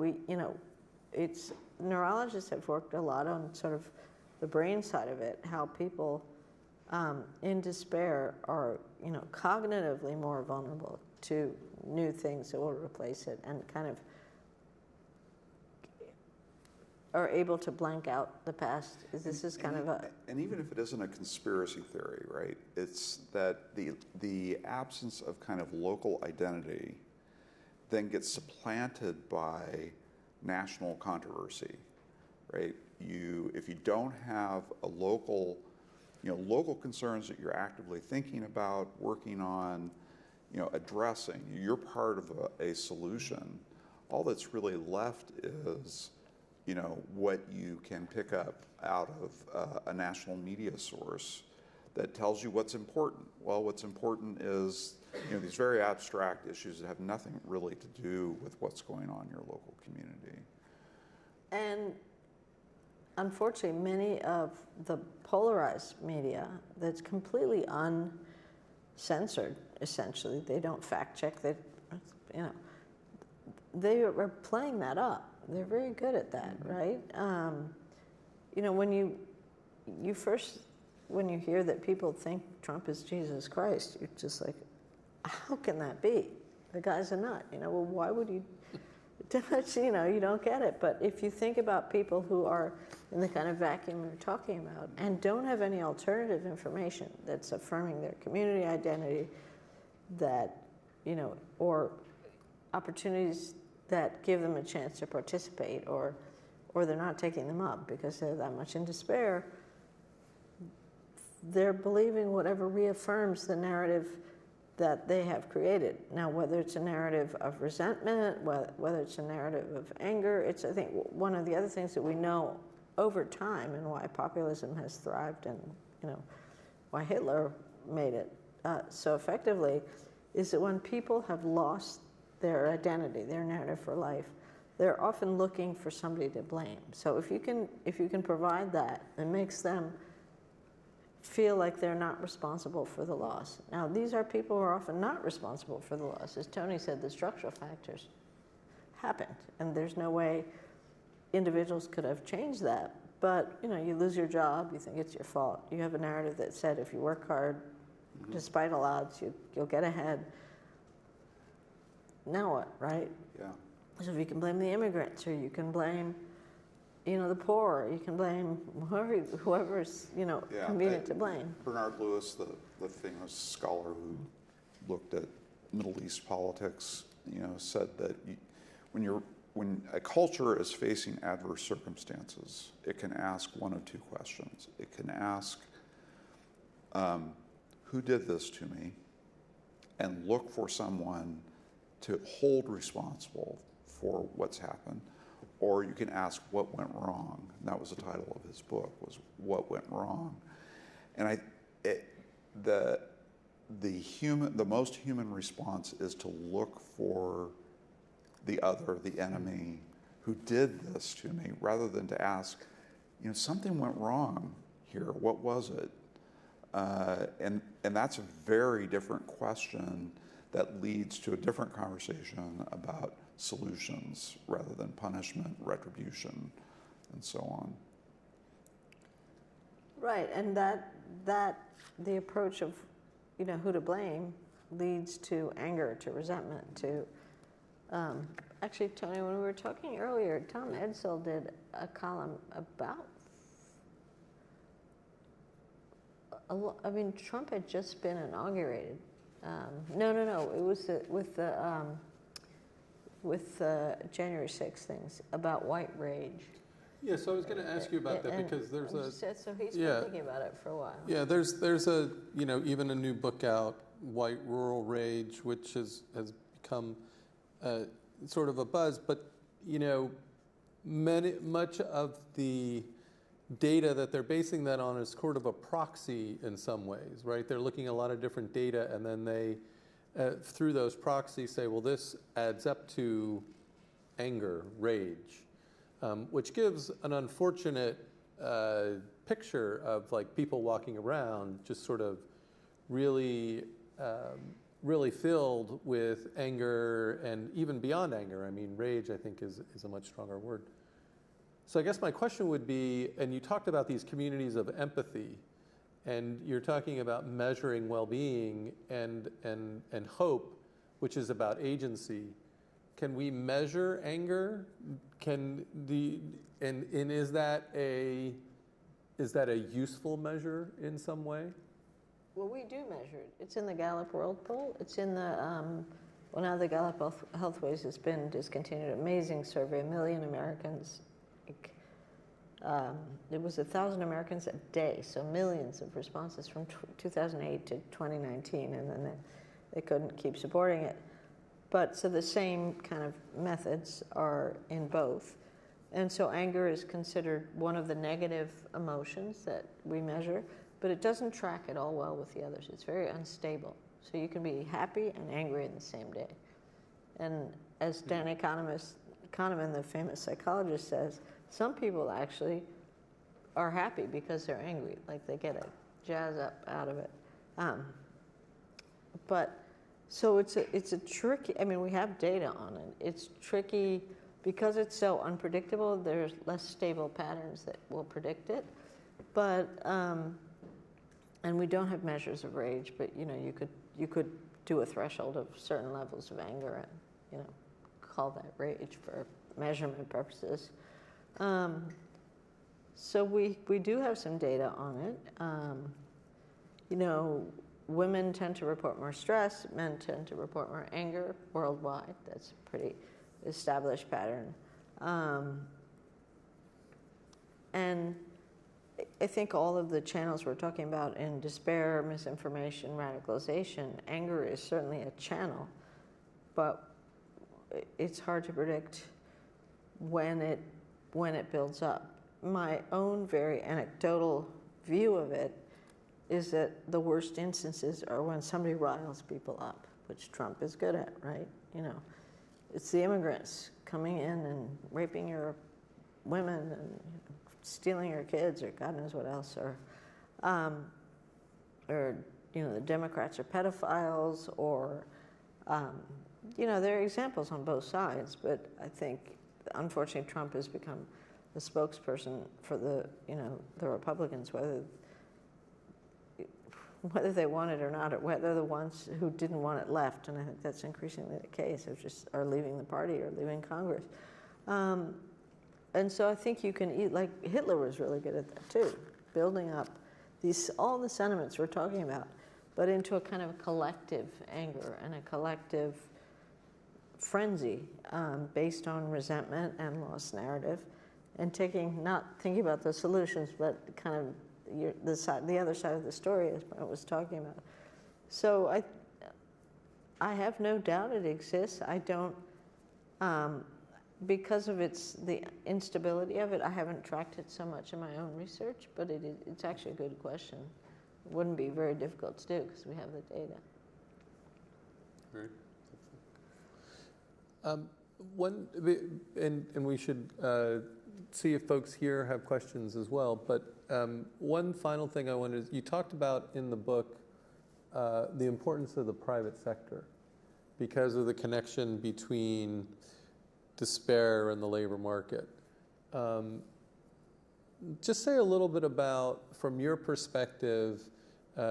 neurologists have worked a lot on sort of the brain side of it, how people in despair are, cognitively more vulnerable to new things that will replace it, and kind of are able to blank out the past. This is kind of a... And even if it isn't a conspiracy theory, right, it's that the absence of kind of local identity then gets supplanted by national controversy, right? If you don't have a local concerns that you're actively thinking about, working on, addressing, you're part of a solution. All that's really left is, what you can pick up out of a national media source that tells you what's important. Well, what's important is, these very abstract issues that have nothing really to do with what's going on in your local community. And unfortunately, many of the polarized media that's completely uncensored, essentially, they don't fact check, they are playing that up. They're very good at that, right? When you hear that people think Trump is Jesus Christ, you're just like, how can that be? The guy's a nut. Well, why would you? You don't get it. But if you think about people who are in the kind of vacuum we're talking about and don't have any alternative information that's affirming their community identity, that, or opportunities that give them a chance to participate, or they're not taking them up because they're that much in despair, they're believing whatever reaffirms the narrative that they have created. Now, whether it's a narrative of resentment, whether it's a narrative of anger, it's, I think, one of the other things that we know over time, and why populism has thrived, and why Hitler made it so effectively, is that when people have lost their identity, their narrative for life, they're often looking for somebody to blame. So if you can provide that, it makes them feel like they're not responsible for the loss. Now, these are people who are often not responsible for the loss. As Tony said, the structural factors happened, and there's no way individuals could have changed that. But, you lose your job, you think it's your fault. You have a narrative that said if you work hard, despite all odds, you'll get ahead. Now what, right? Yeah. So if you can blame the immigrants, or you can blame, the poor, you can blame whoever's, convenient to blame. Bernard Lewis, the famous scholar who looked at Middle East politics, said that when a culture is facing adverse circumstances, it can ask one of two questions. It can ask, who did this to me? And look for someone to hold responsible for what's happened. Or you can ask what went wrong. And that was the title of his book, was What Went Wrong. And the most human response is to look for the other, the enemy, who did this to me, rather than to ask, something went wrong here. What was it? And that's a very different question that leads to a different conversation about solutions rather than punishment, retribution, and so on. Right, and that the approach of, who to blame leads to anger, to resentment, to actually, Tony, when we were talking earlier, Tom Edsall did a column about Trump had just been inaugurated. No, it was with the January 6th things about white rage. Yeah, so I was going to ask you about that because there's so he's been thinking about it for a while. Yeah, there's a even a new book out, White Rural Rage, which has become sort of a buzz, but much of the data that they're basing that on is sort of a proxy in some ways, right? They're looking at a lot of different data, and then they through those proxies say, well, this adds up to anger, rage. Which gives an unfortunate picture of like people walking around just sort of really filled with anger, and even beyond anger. I mean, rage, I think, is a much stronger word. So I guess my question would be, and you talked about these communities of empathy, and you're talking about measuring well-being and hope, which is about agency. Can we measure anger? And is that a useful measure in some way? Well, we do measure it. It's in the Gallup World Poll. It's in the now the Gallup Healthways has been discontinued. Amazing survey, 1 million Americans. It was 1,000 Americans a day, so millions of responses from 2008 to 2019, and then they couldn't keep supporting it. But so the same kind of methods are in both. And so anger is considered one of the negative emotions that we measure, but it doesn't track at all well with the others. It's very unstable. So you can be happy and angry in the same day. And as Dan Kahneman, the famous psychologist, says, some people actually are happy because they're angry, like they get a jazz up out of it. So it's a tricky, we have data on it. It's tricky because it's so unpredictable. There's less stable patterns that will predict it. But, and we don't have measures of rage, but you could do a threshold of certain levels of anger and, call that rage for measurement purposes. So we do have some data on it. Women tend to report more stress, men tend to report more anger worldwide. That's a pretty established pattern. And I think all of the channels we're talking about in despair, misinformation, radicalization, anger is certainly a channel, but it's hard to predict when it builds up. My own very anecdotal view of it is that the worst instances are when somebody riles people up, which Trump is good at, right? It's the immigrants coming in and raping your women and stealing your kids, or God knows what else, or the Democrats are pedophiles, or there are examples on both sides, but I think unfortunately Trump has become the spokesperson for the Republicans, whether they want it or not, or whether the ones who didn't want it left, and I think that's increasingly the case, are leaving the party or leaving Congress. And so I think you can eat, like Hitler was really good at that too, building up all the sentiments we're talking about, but into a kind of collective anger and a collective frenzy based on resentment and lost narrative, and not thinking about the solutions, but kind of the other side of the story, as Brent was talking about. So I have no doubt it exists. I don't, because of the instability of it, I haven't tracked it so much in my own research, but it's actually a good question. It wouldn't be very difficult to do because we have the data. Right. And we should see if folks here have questions as well, but one final thing I wanted is, you talked about in the book the importance of the private sector because of the connection between despair in the labor market. Just say a little bit about, from your perspective,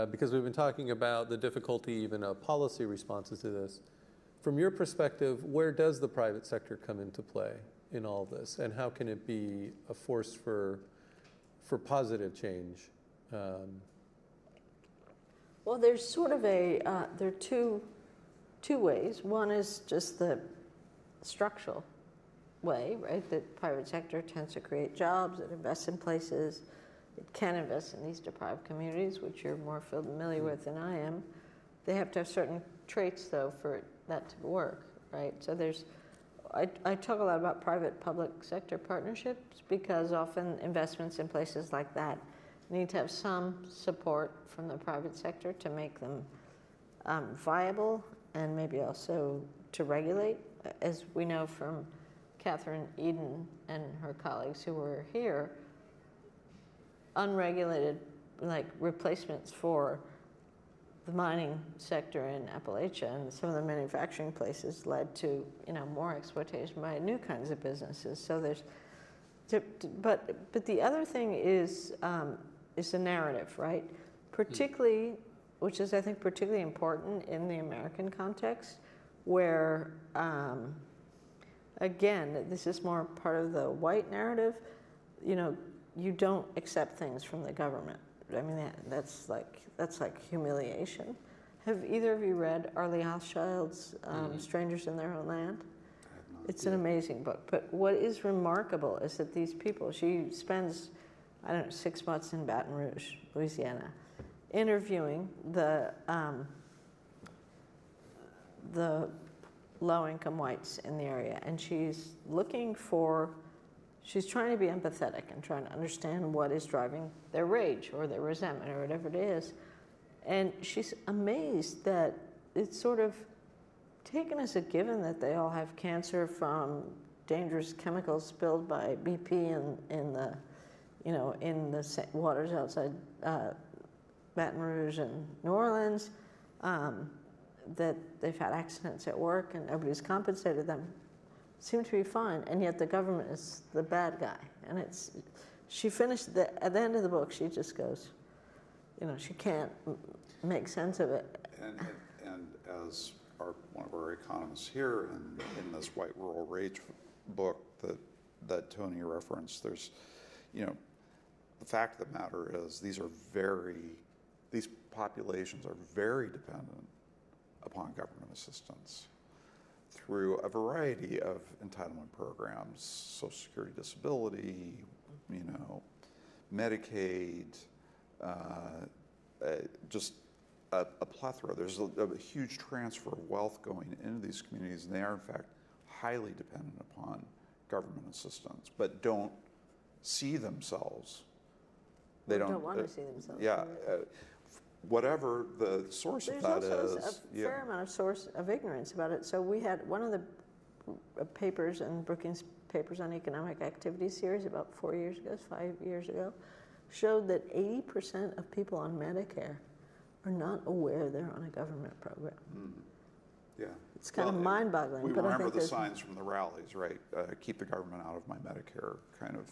because we've been talking about the difficulty even of policy responses to this. From your perspective, where does the private sector come into play in all this, and how can it be a force for positive change? Well, there's sort of there are two ways. One is just the structural way, right? The private sector tends to create jobs, it invests in places, it can invest in these deprived communities, which you're more familiar with than I am. They have to have certain traits, though, for that to work, right? So I talk a lot about private-public sector partnerships because often investments in places like that need to have some support from the private sector to make them viable and maybe also to regulate. As we know from Catherine Eden and her colleagues who were here, unregulated replacements for the mining sector in Appalachia and some of the manufacturing places led to more exploitation by new kinds of businesses. So but the other thing is the narrative, right? Particularly, which is I think particularly important in the American context, where again, this is more part of the white narrative. You don't accept things from the government. I mean, that's like humiliation. Have either of you read Arlie Hochschild's Strangers in Their Own Land? It's an amazing book. But what is remarkable is that these people, she spends, 6 months in Baton Rouge, Louisiana, interviewing the low-income whites in the area, and she's trying to be empathetic and trying to understand what is driving their rage or their resentment or whatever it is. And she's amazed that it's sort of taken as a given that they all have cancer from dangerous chemicals spilled by BP in the waters outside Baton Rouge and New Orleans, that they've had accidents at work and nobody's compensated them. Seem to be fine, and yet the government is the bad guy. And she finished at the end of the book, she just goes, she can't make sense of it. And as one of our economists here in this White Rural Rage book that Tony referenced, there's, the fact of the matter is these populations are very dependent upon government assistance through a variety of entitlement programs, Social Security, disability, Medicaid, just a plethora. There's a huge transfer of wealth going into these communities, and they are, in fact, highly dependent upon government assistance, but don't see themselves. They don't want to see themselves. Yeah. Whatever the source of that is. There's also a fair amount of source of ignorance about it. So we had one of the papers in Brookings Papers on Economic Activity series about 5 years ago, showed that 80% of people on Medicare are not aware they're on a government program. Yeah. It's kind of mind-boggling. We but remember I think the signs from the rallies, right? Keep the government out of my Medicare, kind of,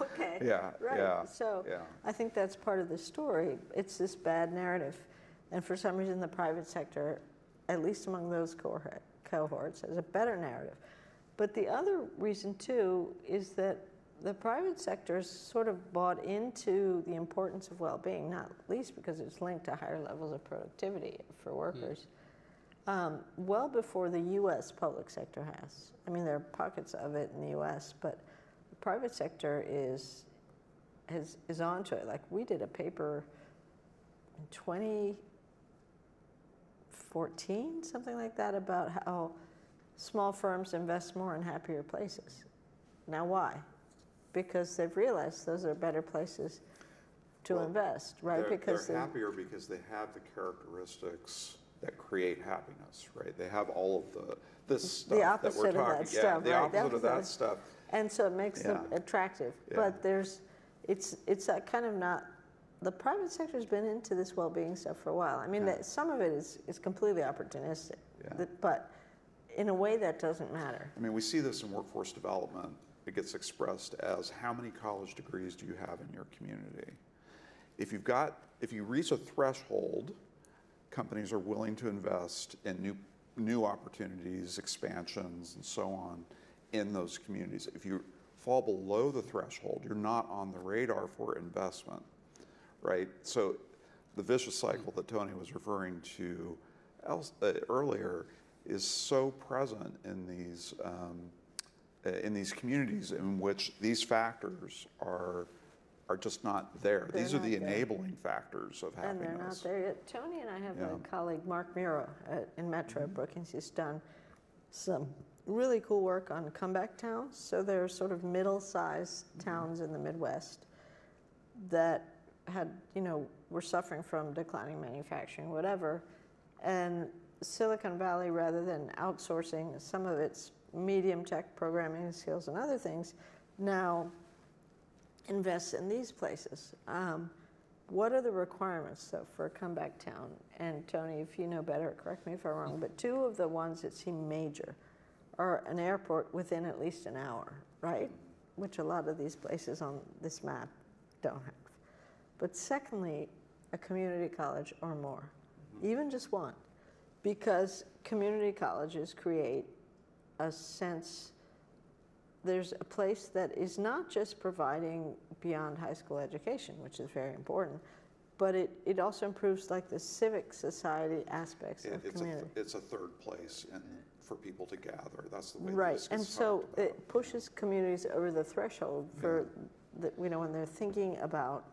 Okay. Yeah. Right. Yeah. So yeah. I think that's part of the story. It's this bad narrative. And for some reason, the private sector, at least among those cohorts, has a better narrative. But the other reason, too, is that the private sector has sort of bought into the importance of well-being, not least because it's linked to higher levels of productivity for workers. Well before the U.S. public sector has. I mean, there are pockets of it in the U.S., but the private sector is onto it. Like, we did a paper in 2014, something like that, about how small firms invest more in happier places. Now, why? Because they've realized those are better places to invest, right? They're happier because they have the characteristics that create happiness, right? They have all of this stuff the opposite that we're talking of that stuff, the right? opposite of that stuff. And so it makes them attractive. Yeah. But it's a kind of not, the private sector's been into this well-being stuff for a while. I mean, some of it is completely opportunistic. Yeah. But in a way that doesn't matter. I mean, we see this in workforce development. It gets expressed as how many college degrees do you have in your community? If you reach a threshold, companies are willing to invest in new opportunities, expansions, and so on in those communities. If you fall below the threshold, you're not on the radar for investment, right? So the vicious cycle that Tony was referring to earlier is so present in these communities in which these factors are just not there. These are the enabling factors of happiness. And they're not there yet. Tony and I have a colleague, Mark Muro, in Metro Brookings. He's done some really cool work on comeback towns. So they're sort of middle-sized towns in the Midwest that were suffering from declining manufacturing, whatever. And Silicon Valley, rather than outsourcing some of its medium tech programming skills and other things, now invests in these places. What are the requirements, though, for a comeback town? And Tony, if you know better, correct me if I'm wrong, but two of the ones that seem major are an airport within at least an hour, right? Which a lot of these places on this map don't have. But secondly, a community college or more, even just one, because community colleges create a sense there's a place that is not just providing beyond high school education, which is very important, but it also improves like the civic society aspects of community. It's a third place for people to gather. That's the way right, and so it pushes communities over the threshold for when they're thinking about,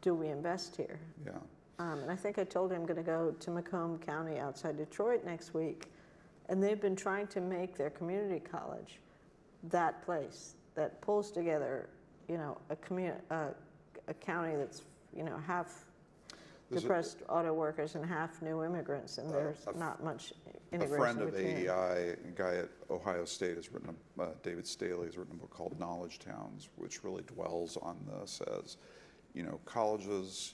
do we invest here? Yeah. And I think I told him I'm going to go to Macomb County outside Detroit next week, and they've been trying to make their community college that place that pulls together, a county that's, half depressed auto workers and half new immigrants, and there's not much integration. A friend of between AEI, a guy at Ohio State, has written David Staley has written a book called Knowledge Towns, which really dwells on this as, colleges,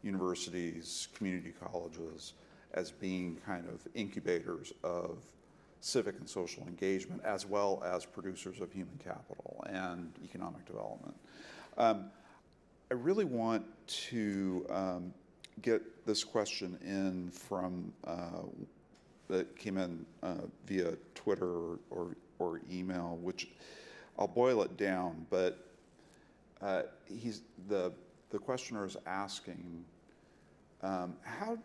universities, community colleges as being kind of incubators of civic and social engagement, as well as producers of human capital and economic development. I really want to get this question in from that came in via Twitter or email, which I'll boil it down, but the questioner is asking how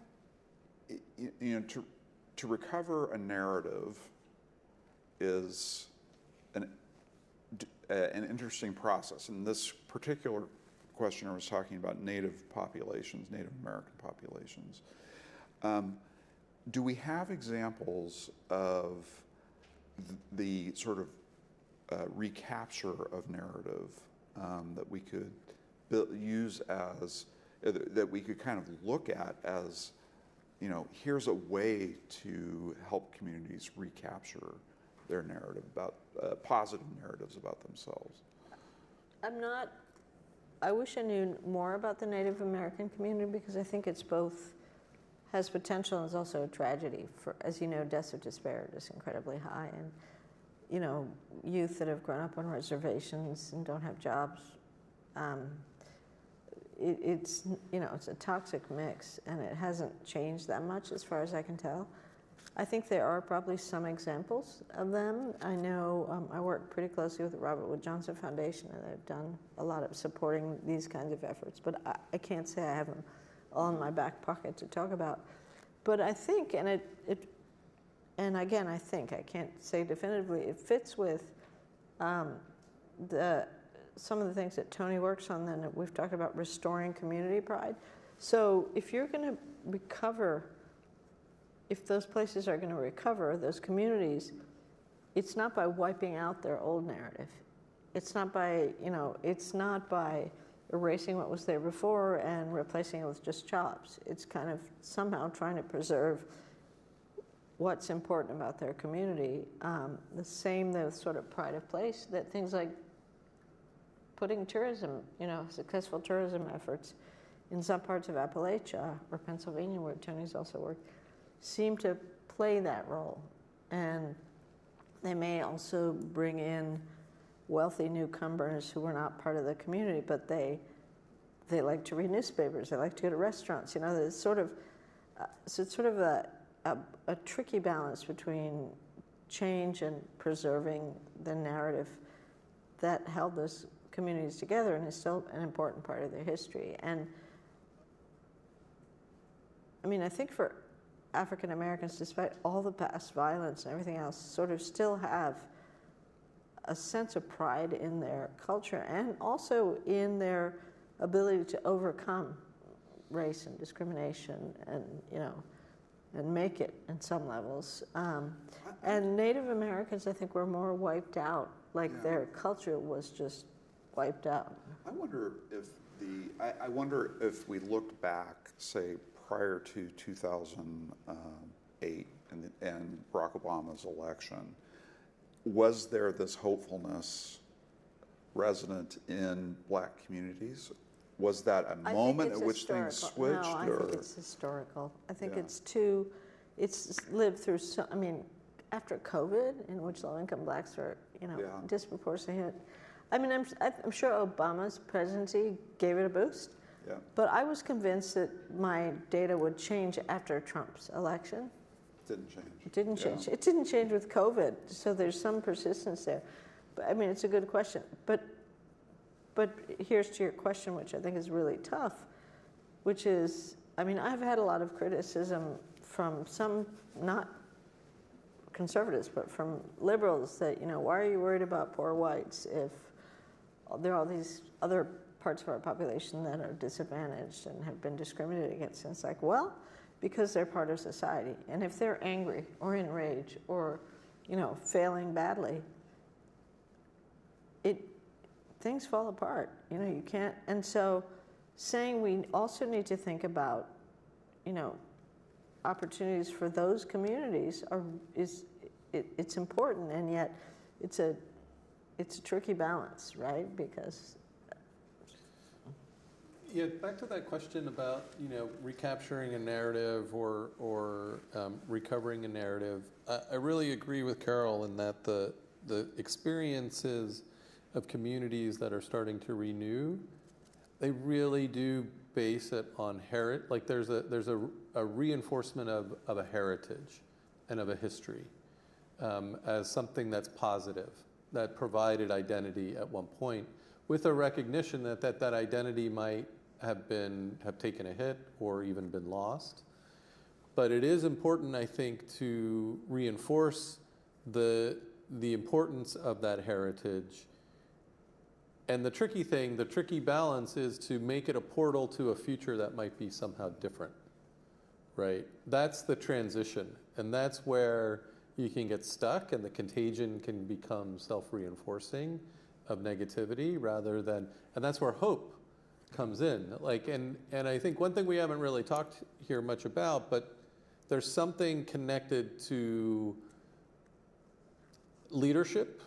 to recover a narrative is an interesting process. And this particular questioner was talking about Native populations, Native American populations. Do we have examples of the sort of recapture of narrative that we could use as, that we could kind of look at as, here's a way to help communities recapture their narrative about, positive narratives about themselves? I wish I knew more about the Native American community, because I think it's both, has potential and is also a tragedy. For, as you know, deaths of despair is incredibly high, and, youth that have grown up on reservations and don't have jobs, it's a toxic mix, and it hasn't changed that much as far as I can tell. I think there are probably some examples of them. I know I work pretty closely with the Robert Wood Johnson Foundation, and they've done a lot of supporting these kinds of efforts, but I can't say I have them all in my back pocket to talk about. But I think, and again, I think, I can't say definitively, it fits with some of the things that Tony works on, then we've talked about restoring community pride. So if you're going to recover, if those places are going to recover, those communities, it's not by wiping out their old narrative. It's not by, it's not by erasing what was there before and replacing it with just jobs. It's kind of somehow trying to preserve what's important about their community. The sort of pride of place, that things like putting tourism, successful tourism efforts in some parts of Appalachia or Pennsylvania, where Tony's also worked, seem to play that role. And they may also bring in wealthy newcomers who were not part of the community, but they like to read newspapers, they like to go to restaurants. You know, it's sort of so it's sort of a tricky balance between change and preserving the narrative that held those communities together and is still an important part of their history. And I mean, I think for African Americans, despite all the past violence and everything else, sort of still have a sense of pride in their culture and also in their ability to overcome race and discrimination and, you know, and make it in some levels. And Native Americans, I think, were more wiped out, like their culture was just wiped out. I wonder if we looked back, say, prior to 2008 and Barack Obama's election, was there this hopefulness resident in Black communities? Was that a moment at which things switched? No, I think it's historical. I think it's lived through, I mean, after COVID, in which low-income Blacks were, you know, disproportionately hit. I mean, I'm sure Obama's presidency gave it a boost. Yeah. But I was convinced that my data would change after Trump's election. Didn't change. It didn't change. It didn't change with COVID, so there's some persistence there. But I mean, it's a good question. But here's to your question, which I think is really tough, which is, I mean, I've had a lot of criticism from some, not conservatives, but from liberals that, you know, why are you worried about poor whites if there are all these other parts of our population that are disadvantaged and have been discriminated against? And it's like, well, because they're part of society. And if they're angry or enraged or, you know, failing badly, things fall apart. You know, you can't. And so saying we also need to think about, you know, opportunities for those communities it's important, and yet it's a tricky balance, right? Because back to that question about, you know, recapturing a narrative or recovering a narrative. I really agree with Carol in that the experiences of communities that are starting to renew, they really do base it on heritage. Like there's a reinforcement of a heritage and of a history as something that's positive, that provided identity at one point, with a recognition that identity might have taken a hit or even been lost. But it is important, I think, to reinforce the importance of that heritage. And the tricky balance is to make it a portal to a future that might be somehow different, right? That's the transition. And that's where you can get stuck and the contagion can become self-reinforcing of negativity rather than, and that's where hope comes in. Like, and I think one thing we haven't really talked here much about, but there's something connected to leadership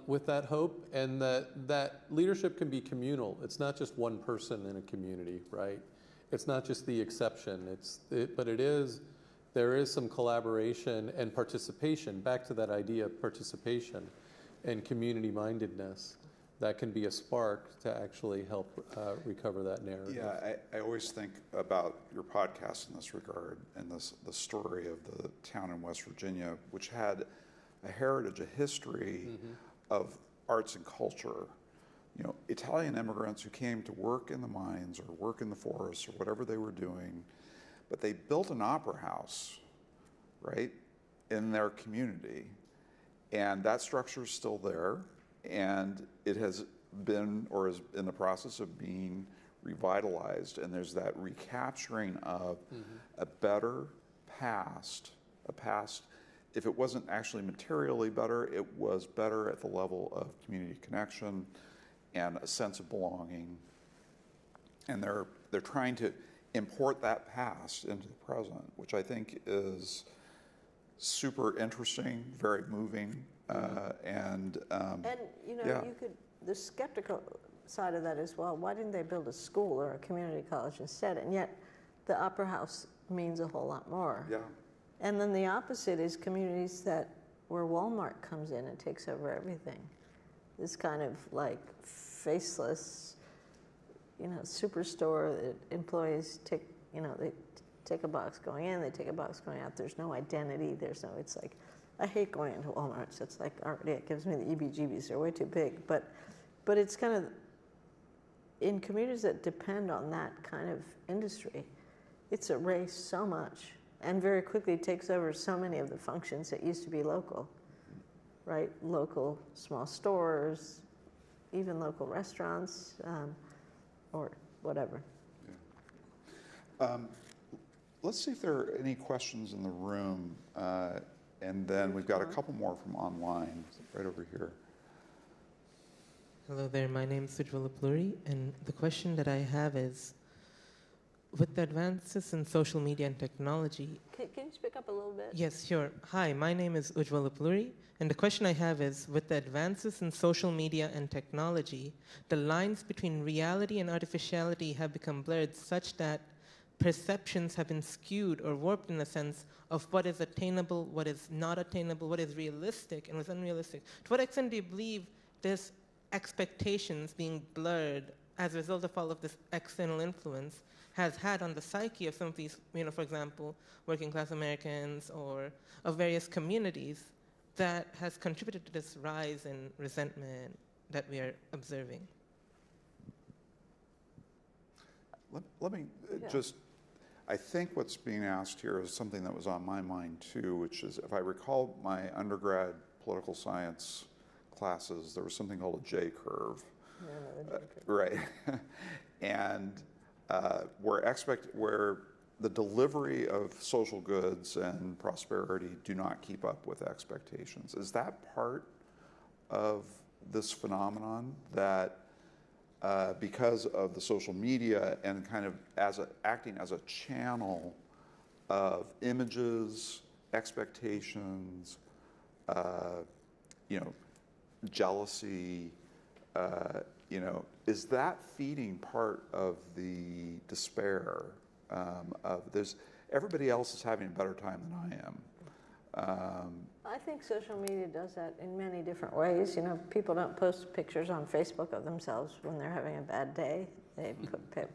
with that hope, and that leadership can be communal. It's not just one person in a community, right? It's not just the exception. But there is some collaboration and participation, back to that idea of participation and community mindedness, that can be a spark to actually help recover that narrative. Yeah, I always think about your podcast in this regard, and the story of the town in West Virginia, which had a heritage, a history of arts and culture. You know, Italian immigrants who came to work in the mines or work in the forests or whatever they were doing, but they built an opera house, right, in their community. And that structure is still there, and it has been, or is in the process of being, revitalized. And there's that recapturing of a better past, if it wasn't actually materially better, it was better at the level of community connection and a sense of belonging. And they're trying to import that past into the present, which I think is super interesting, very moving, and you know, you could, the skeptical side of that as well. Why didn't they build a school or a community college instead? And yet, the opera house means a whole lot more. Yeah. And then the opposite is communities where Walmart comes in and takes over everything. This kind of like faceless, superstore that employees take, they take a box going in, they take a box going out. There's no identity. It's like, I hate going into Walmart. So it's like, already it gives me the EBGBs. They're way too big. But it's kind of, in communities that depend on that kind of industry, it's erased so much and very quickly takes over so many of the functions that used to be local, right? Local small stores, even local restaurants, or whatever. Yeah. Let's see if there are any questions in the room, and then we've got a couple more from online, right over here. Hello there, my name is Ujjwala Pluri, and the question that I have is, with the advances in social media and technology... Can you speak up a little bit? Yes, sure. Hi, my name is Ujjwala Pluri, and the question I have is, with the advances in social media and technology, the lines between reality and artificiality have become blurred such that perceptions have been skewed or warped in the sense of what is attainable, what is not attainable, what is realistic, and what is unrealistic. To what extent do you believe there's expectations being blurred as a result of all of this external influence has had on the psyche of some of these, for example, working class Americans or of various communities that has contributed to this rise in resentment that we are observing? Let me just, I think what's being asked here is something that was on my mind too, which is, if I recall my undergrad political science classes, there was something called a J curve. Right. And where the delivery of social goods and prosperity do not keep up with expectations. Is that part of this phenomenon that because of the social media and kind of acting as a channel of images, expectations, jealousy, is that feeding part of the despair of this? Everybody else is having a better time than I am. I think social media does that in many different ways. People don't post pictures on Facebook of themselves when they're having a bad day. They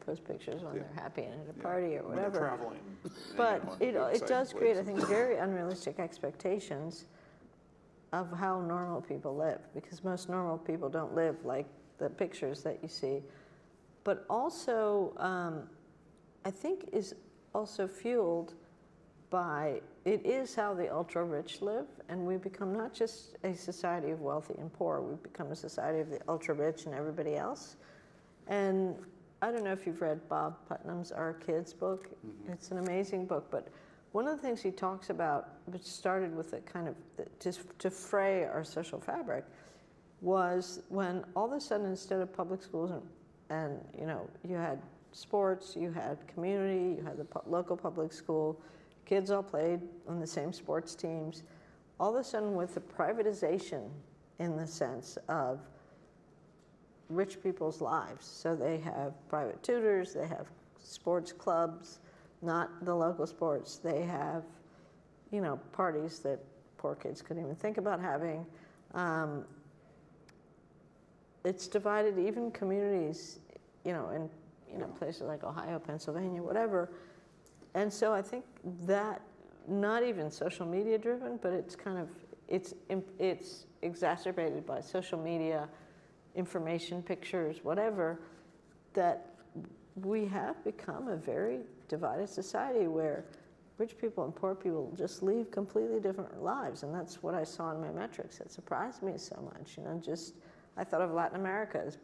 post pictures when they're happy and at a party or whatever. When they're traveling. But it does create, I think, very unrealistic expectations of how normal people live, because most normal people don't live like the pictures that you see. But also, I think is also fueled by, it is how the ultra-rich live, and we become not just a society of wealthy and poor, we've become a society of the ultra-rich and everybody else. And I don't know if you've read Bob Putnam's Our Kids book. Mm-hmm. It's an amazing book, but one of the things he talks about, which started with a kind of, just to fray our social fabric, was when all of a sudden, instead of public schools and you had sports, you had community, you had the local public school, kids all played on the same sports teams. All of a sudden, with the privatization in the sense of rich people's lives, so they have private tutors, they have sports clubs, not the local sports, they have, parties that poor kids couldn't even think about having. It's divided even communities, in places like Ohio, Pennsylvania, whatever. And so I think that, not even social media driven, but it's kind of, it's exacerbated by social media, information, pictures, whatever, that we have become a very divided society where rich people and poor people just lead completely different lives. And that's what I saw in my metrics. It surprised me so much. I thought of Latin America as,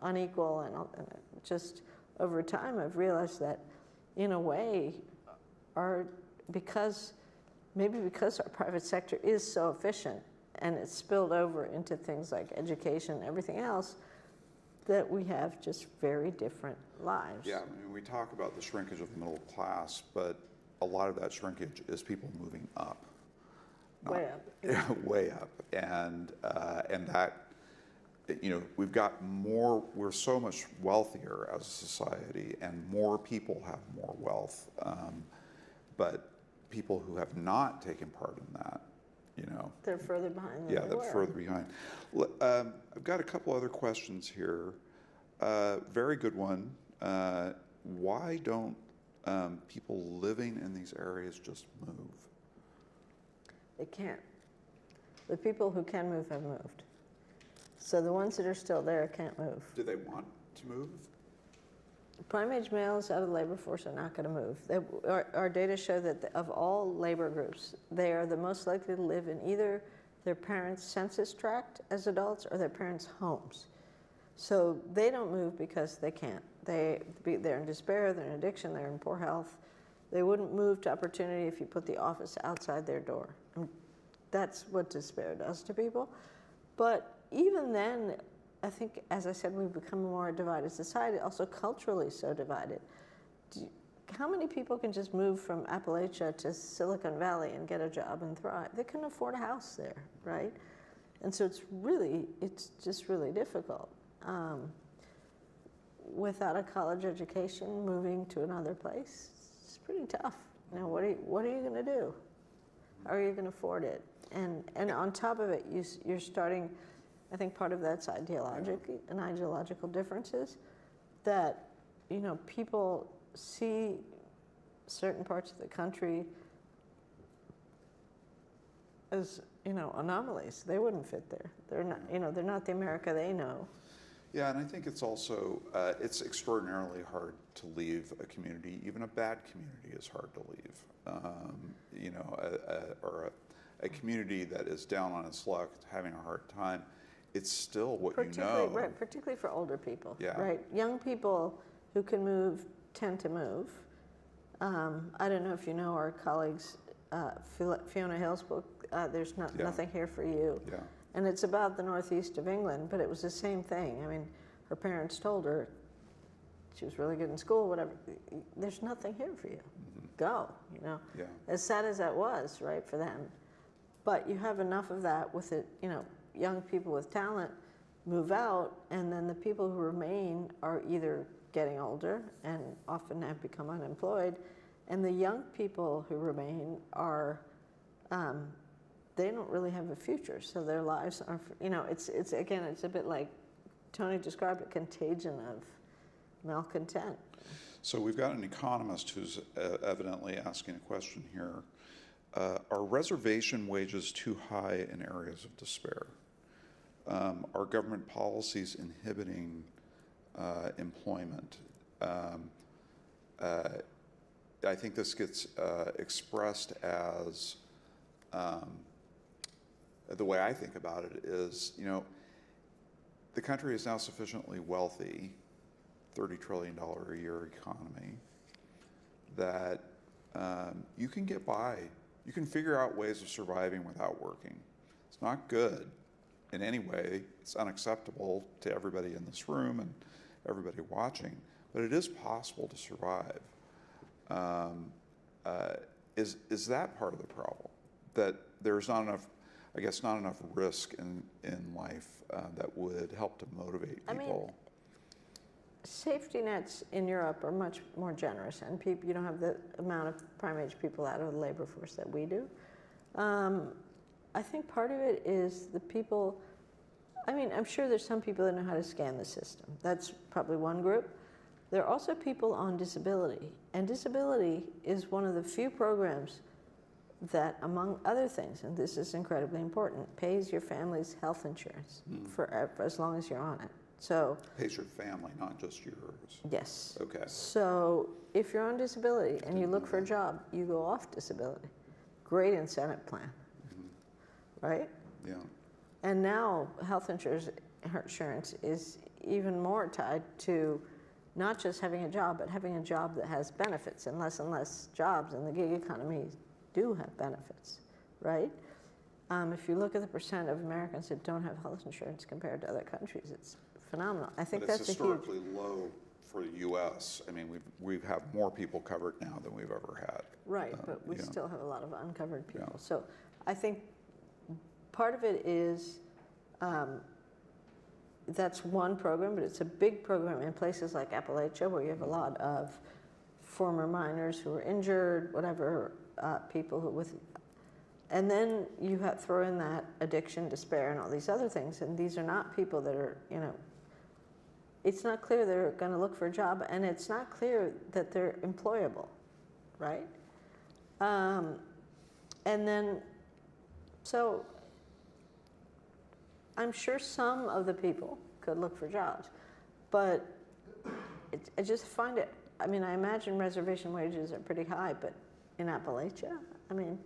unequal, and just over time I've realized that in a way, because our private sector is so efficient and it's spilled over into things like education and everything else, that we have just very different lives. Yeah, we talk about the shrinkage of the middle class, but a lot of that shrinkage is people moving up. Way up. Way up. And that, we've got more, we're so much wealthier as a society, and more people have more wealth. But people who have not taken part in that, you know. They're further behind than Yeah, they they're were. further behind. I've got a couple other questions here. Very good one. Why don't people living in these areas just move? They can't. The people who can move have moved. So the ones that are still there can't move. Do they want to move? Prime-age males out of the labor force are not going to move. Our data show that of all labor groups, they are the most likely to live in either their parents' census tract as adults or their parents' homes. So they don't move because they can't. They're in despair, they're in addiction, they're in poor health. They wouldn't move to opportunity if you put the office outside their door. And that's what despair does to people. But even then, I think, as I said, we've become a more divided society, also culturally so divided. How many people can just move from Appalachia to Silicon Valley and get a job and thrive? They couldn't afford a house there, right? And so it's just really difficult. Without a college education, moving to another place, it's pretty tough. Now, what are you going to do? How are you going to afford it? And on top of it, you're starting. I think part of that's ideological differences, that, you know, people see certain parts of the country as, you know, anomalies. They wouldn't fit there. They're not, you know, they're not the America they know. Yeah, and I think it's also, it's extraordinarily hard to leave a community. Even a bad community is hard to leave. You know, or a community that is down on its luck, having a hard time. It's still what you know. Right, particularly for older people. Yeah. Right, young people who can move tend to move. I don't know if you know our colleagues, Fiona Hill's book, There's Nothing Here for You. Yeah. And it's about the northeast of England, but it was the same thing. I mean, her parents told her, she was really good in school, whatever, there's nothing here for you. Mm-hmm. Go, you know. Yeah. As sad as that was, right, for them. But you have enough of that with it, you know, young people with talent move out, and then the people who remain are either getting older and often have become unemployed, and the young people who remain are, they don't really have a future, so their lives are, you know, it's again, it's a bit like Tony described, a contagion of malcontent. So we've got an economist who's evidently asking a question here. Are reservation wages too high in areas of despair? Are government policies inhibiting employment? I think this gets expressed as, the way I think about it is, you know, the country is now sufficiently wealthy, $30 trillion a year economy, that you can get by. You can figure out ways of surviving without working. It's not good in any way. It's unacceptable to everybody in this room and everybody watching, but it is possible to survive. Is that part of the problem? That there's not enough, I guess, not enough risk in life that would help to motivate people? I mean, safety nets in Europe are much more generous, and people, you don't have the amount of prime-age people out of the labor force that we do. I think part of it is the people, I mean, I'm sure there's some people that know how to scan the system. That's probably one group. There are also people on disability, and disability is one of the few programs that, among other things, and this is incredibly important, pays your family's health insurance for as long as you're on it. So Pays your family, not just yours. yes. Okay. So if you're on disability and you look for a job, you go off disability. Great incentive plan, right? Yeah. And now health insurance is even more tied to not just having a job, but having a job that has benefits, and less jobs in the gig economy do have benefits, right? If you look at the percent of Americans that don't have health insurance compared to other countries, it's phenomenal. I think But that's it's a huge. historically low for the U.S. I mean, we have more people covered now than we've ever had. Right, but we yeah. still have a lot of uncovered people. Yeah. So I think part of it is that's one program, but it's a big program in places like Appalachia, where you have a lot of former miners who were injured, whatever, people who with, and then you have throw in that addiction, despair, and all these other things, and these are not people that are, you know, it's not clear they're going to look for a job, and it's not clear that they're employable, right? And then, so I'm sure some of the people could look for jobs, but I just find it, I mean, I imagine reservation wages are pretty high, but in Appalachia, I mean,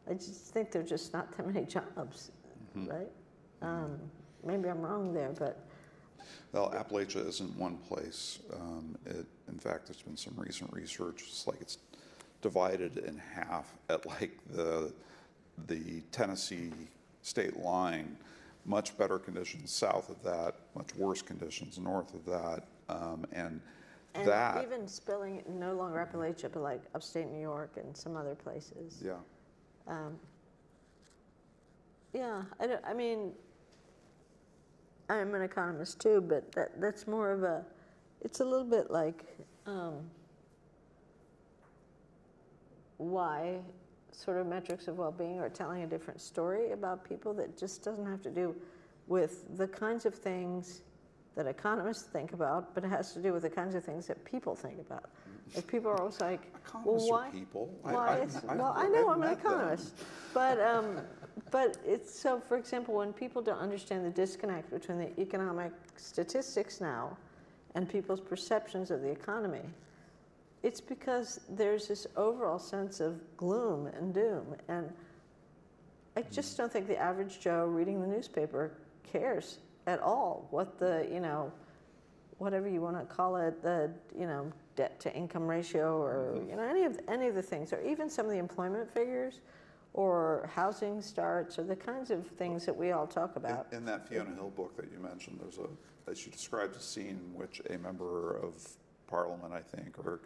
I just think there's just not that many jobs, right? Maybe I'm wrong there, but. Well, Appalachia isn't one place. In fact, there's been some recent research. It's like it's divided in half at like the Tennessee state line. Much better conditions south of that, much worse conditions north of that, and that even spilling no longer Appalachia, but like upstate New York and some other places. Yeah. Yeah, I mean, I'm an economist too, but that's more of a, it's a little bit like why sort of metrics of well-being are telling a different story about people that just doesn't have to do with the kinds of things that economists think about, but it has to do with the kinds of things that people think about. Like people are always like, economists well, why? are people. Well, I know I'm an economist, but it's so. For example, when people don't understand the disconnect between the economic statistics now and people's perceptions of the economy, it's because there's this overall sense of gloom and doom, and I just don't think the average Joe reading the newspaper cares at all what the, you know, whatever you want to call it, the, you know, debt to income ratio, or you know, any of the things, or even some of the employment figures or housing starts, or the kinds of things that we all talk about. In that Fiona Hill book that you mentioned, she describes a scene in which a member of Parliament, I think, or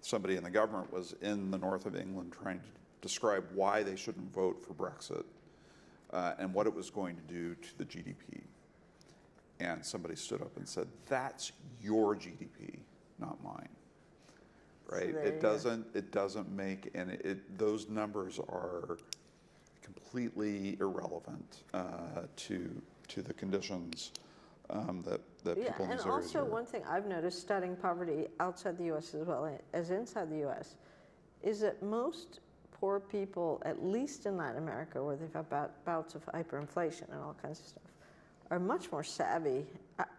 somebody in the government was in the north of England trying to describe why they shouldn't vote for Brexit and what it was going to do to the GDP. And somebody stood up and said, "That's your GDP, not mine." Right? So it doesn't make, and those numbers are completely irrelevant to the conditions that people in and these areas also are. one thing I've noticed studying poverty outside the U.S. as well as inside the U.S. is that most poor people, at least in Latin America, where they've had bouts of hyperinflation and all kinds of stuff, are much more savvy.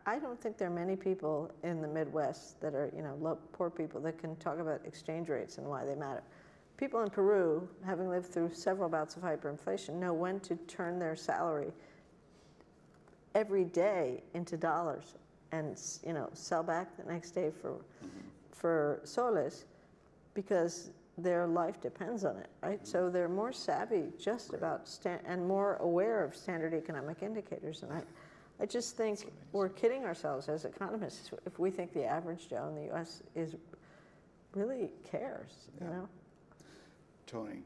I don't think there are many people in the Midwest that are, you know, poor people that can talk about exchange rates and why they matter. People in Peru, having lived through several bouts of hyperinflation, know when to turn their salary every day into dollars and, you know, sell back the next day for soles, because their life depends on it, right? So they're more savvy just about and more aware of standard economic indicators. And I just think we're kidding ourselves as economists if we think the average Joe in the U.S. really cares, you know? Tony,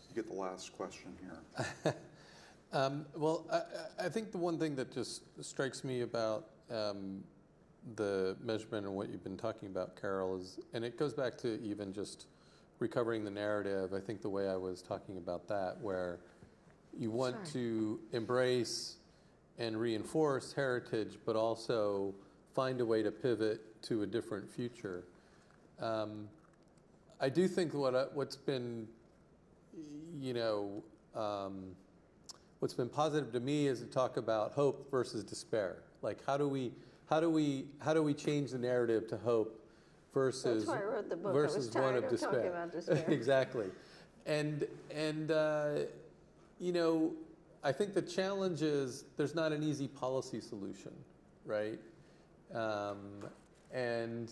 you get the last question here. Well, I think the one thing that just strikes me about the measurement and what you've been talking about, Carol, is, and it goes back to even just recovering the narrative, I think the way I was talking about that, where you want to embrace and reinforce heritage, but also find a way to pivot to a different future. I do think what's been, you know, what's been positive to me is to talk about hope versus despair. Like, how do we change the narrative to hope versus, that's why I wrote the book. versus one of despair. Talking about despair. Exactly. And you know, I think the challenge is there's not an easy policy solution, right? And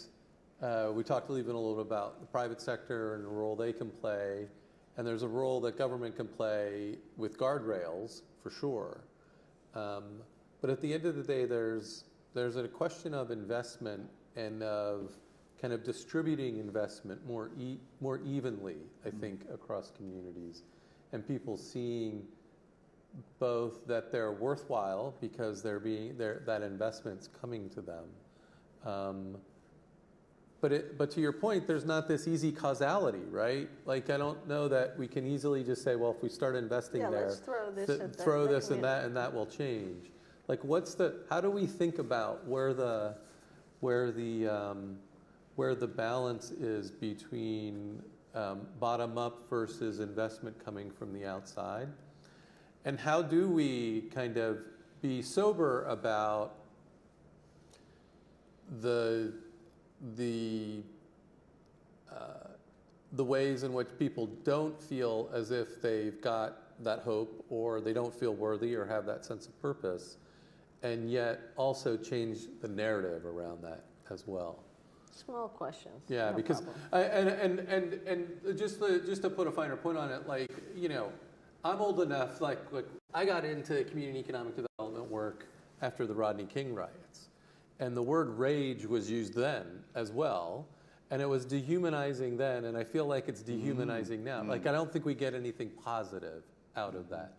we talked even a little bit about the private sector and the role they can play. And there's a role that government can play with guardrails, for sure. But at the end of the day, there's a question of investment and of kind of distributing investment more evenly, I think, across communities, and people seeing both that they're worthwhile because that investment's coming to them, But to your point, there's not this easy causality, right? Like, I don't know that we can easily just say, well, if we start investing Yeah, there, let's throw this at that. throw this and that will change. Like, how do we think about where the balance is between bottom up versus investment coming from the outside? And how do we kind of be sober about the ways in which people don't feel as if they've got that hope, or they don't feel worthy or have that sense of purpose, and yet also change the narrative around that as well? Small questions. Yeah, no because and just to put a finer point on it, like, you know, I'm old enough, like I got into community economic development work after the Rodney King riots, and the word rage was used then as well, and it was dehumanizing then, and I feel like it's dehumanizing now. Like, I don't think we get anything positive out of that.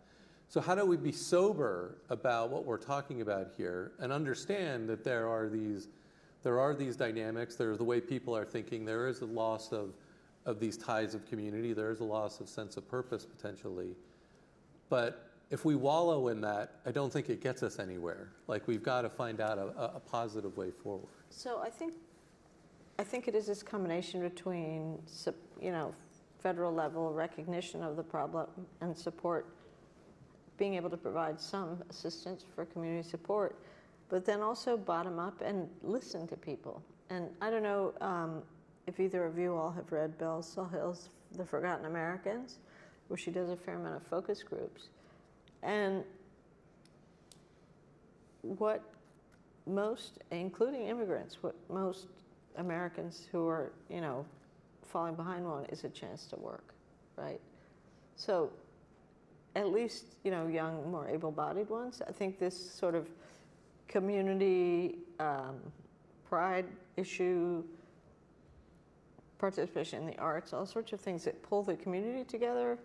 So how do we be sober about what we're talking about here and understand that there are these dynamics, there's the way people are thinking, there is a loss of these ties of community, there is a loss of sense of purpose potentially. But if we wallow in that, I don't think it gets us anywhere. Like, we've got to find out a positive way forward. So I think it is this combination between, you know, federal level recognition of the problem and support, being able to provide some assistance for community support, but then also bottom up and listen to people. And I don't know if either of you all have read Belle Sahil's The Forgotten Americans, where she does a fair amount of focus groups. And what most, including immigrants, what most Americans who are, you know, falling behind want is a chance to work, right? So at least, you know, young, more able-bodied ones, I think this sort of community pride issue, participation in the arts, all sorts of things that pull the community together,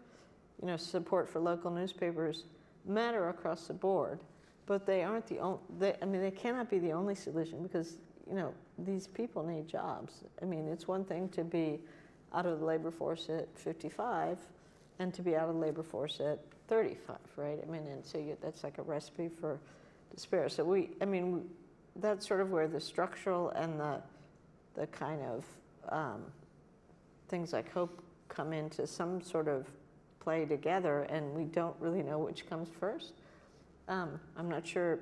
you know, support for local newspapers matter across the board, but they aren't the only, I mean, they cannot be the only solution because, you know, these people need jobs. I mean, it's one thing to be out of the labor force at 55 and to be out of the labor force at 35, right? I mean, and so that's like a recipe for despair. So that's sort of where the structural and the kind of things like hope come into some sort of play together, and we don't really know which comes first. I'm not sure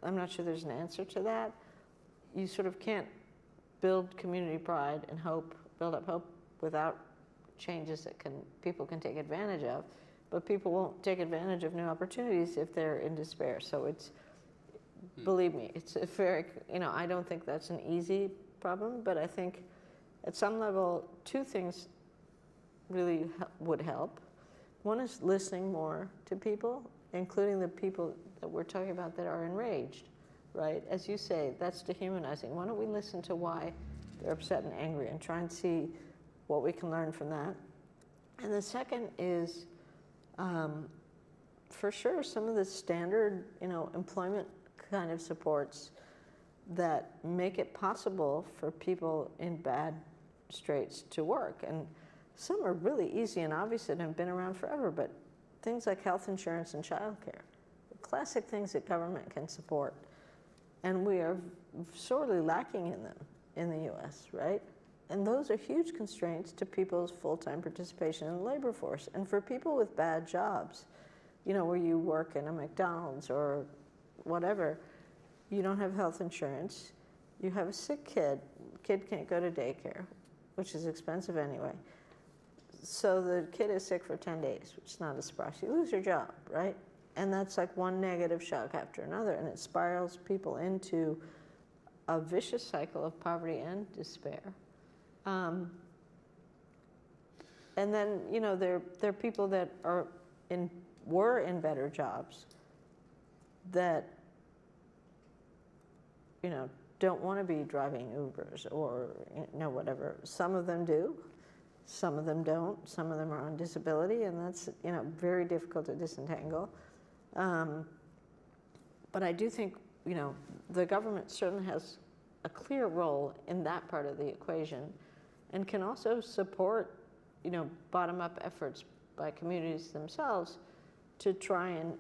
there's an answer to that. You sort of can't build community pride and hope, build up hope without changes that people can take advantage of. But people won't take advantage of new opportunities if they're in despair. So it's, believe me, it's a very, you know, I don't think that's an easy problem, but I think at some level, two things really would help. One is listening more to people, including the people that we're talking about that are enraged, right? As you say, that's dehumanizing. Why don't we listen to why they're upset and angry and try and see what we can learn from that? And the second is, for sure, some of the standard, you know, employment kind of supports that make it possible for people in bad straits to work. And some are really easy and obvious and have been around forever, but things like health insurance and childcare, classic things that government can support. And we are sorely lacking in them in the US, right? And those are huge constraints to people's full-time participation in the labor force. And for people with bad jobs, you know, where you work in a McDonald's or whatever, you don't have health insurance, you have a sick kid can't go to daycare, which is expensive anyway. So the kid is sick for 10 days, which is not a surprise. You lose your job, right? And that's like one negative shock after another, and it spirals people into a vicious cycle of poverty and despair. And then, you know, there are people that were in better jobs that, you know, don't want to be driving Ubers or, you know, whatever. Some of them do, some of them don't. Some of them are on disability, and that's, you know, very difficult to disentangle. But I do think, you know, the government certainly has a clear role in that part of the equation, and can also support, bottom-up efforts by communities themselves to try and,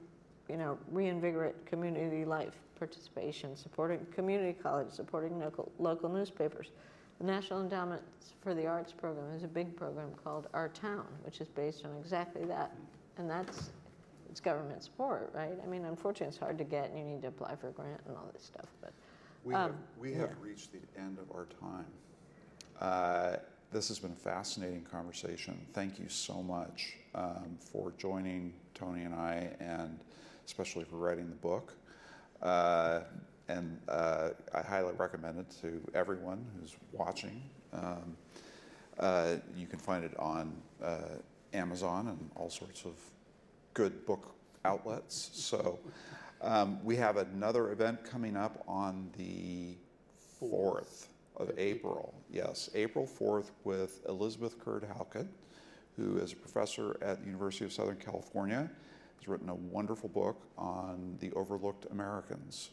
reinvigorate community life participation, supporting community colleges, supporting local newspapers. The National Endowment for the Arts program is a big program called Our Town, which is based on exactly that, and it's government support, right? I mean, unfortunately, it's hard to get, and you need to apply for a grant and all this stuff. But we have reached the end of our time. This has been a fascinating conversation. Thank you so much for joining Tony and I, and especially for writing the book. And I highly recommend it to everyone who's watching. You can find it on Amazon and all sorts of good book outlets. So we have another event coming up on the 4th of April. Yes, April 4th, with Elizabeth Curd-Halkett, who is a professor at the University of Southern California. Has written a wonderful book on the overlooked Americans.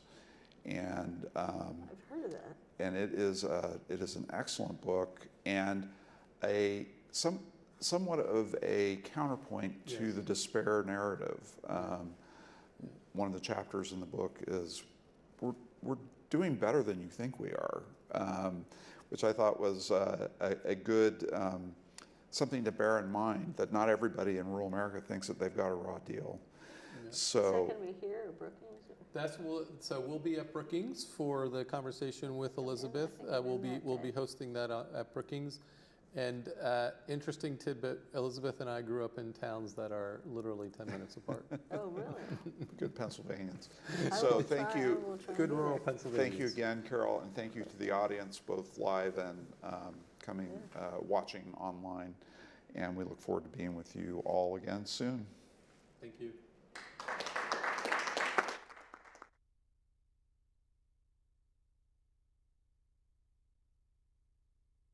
And I've heard of that. And it is an excellent book, and somewhat of a counterpoint to the despair narrative. One of the chapters in the book is we're doing better than you think we are, which I thought was a good something to bear in mind, that not everybody in rural America thinks that they've got a raw deal. Yeah. So Is that going to be here or Brookings? So we'll be at Brookings for the conversation with Elizabeth. We'll be hosting that at Brookings. And interesting tidbit: Elizabeth and I grew up in towns that are literally 10 minutes apart. Oh, really? good Pennsylvanians. I So will thank try- you. I will try Good and do rural that. Pennsylvania. Thank you again, Carol, and thank you to the audience, both live and watching online. And we look forward to being with you all again soon. Thank you.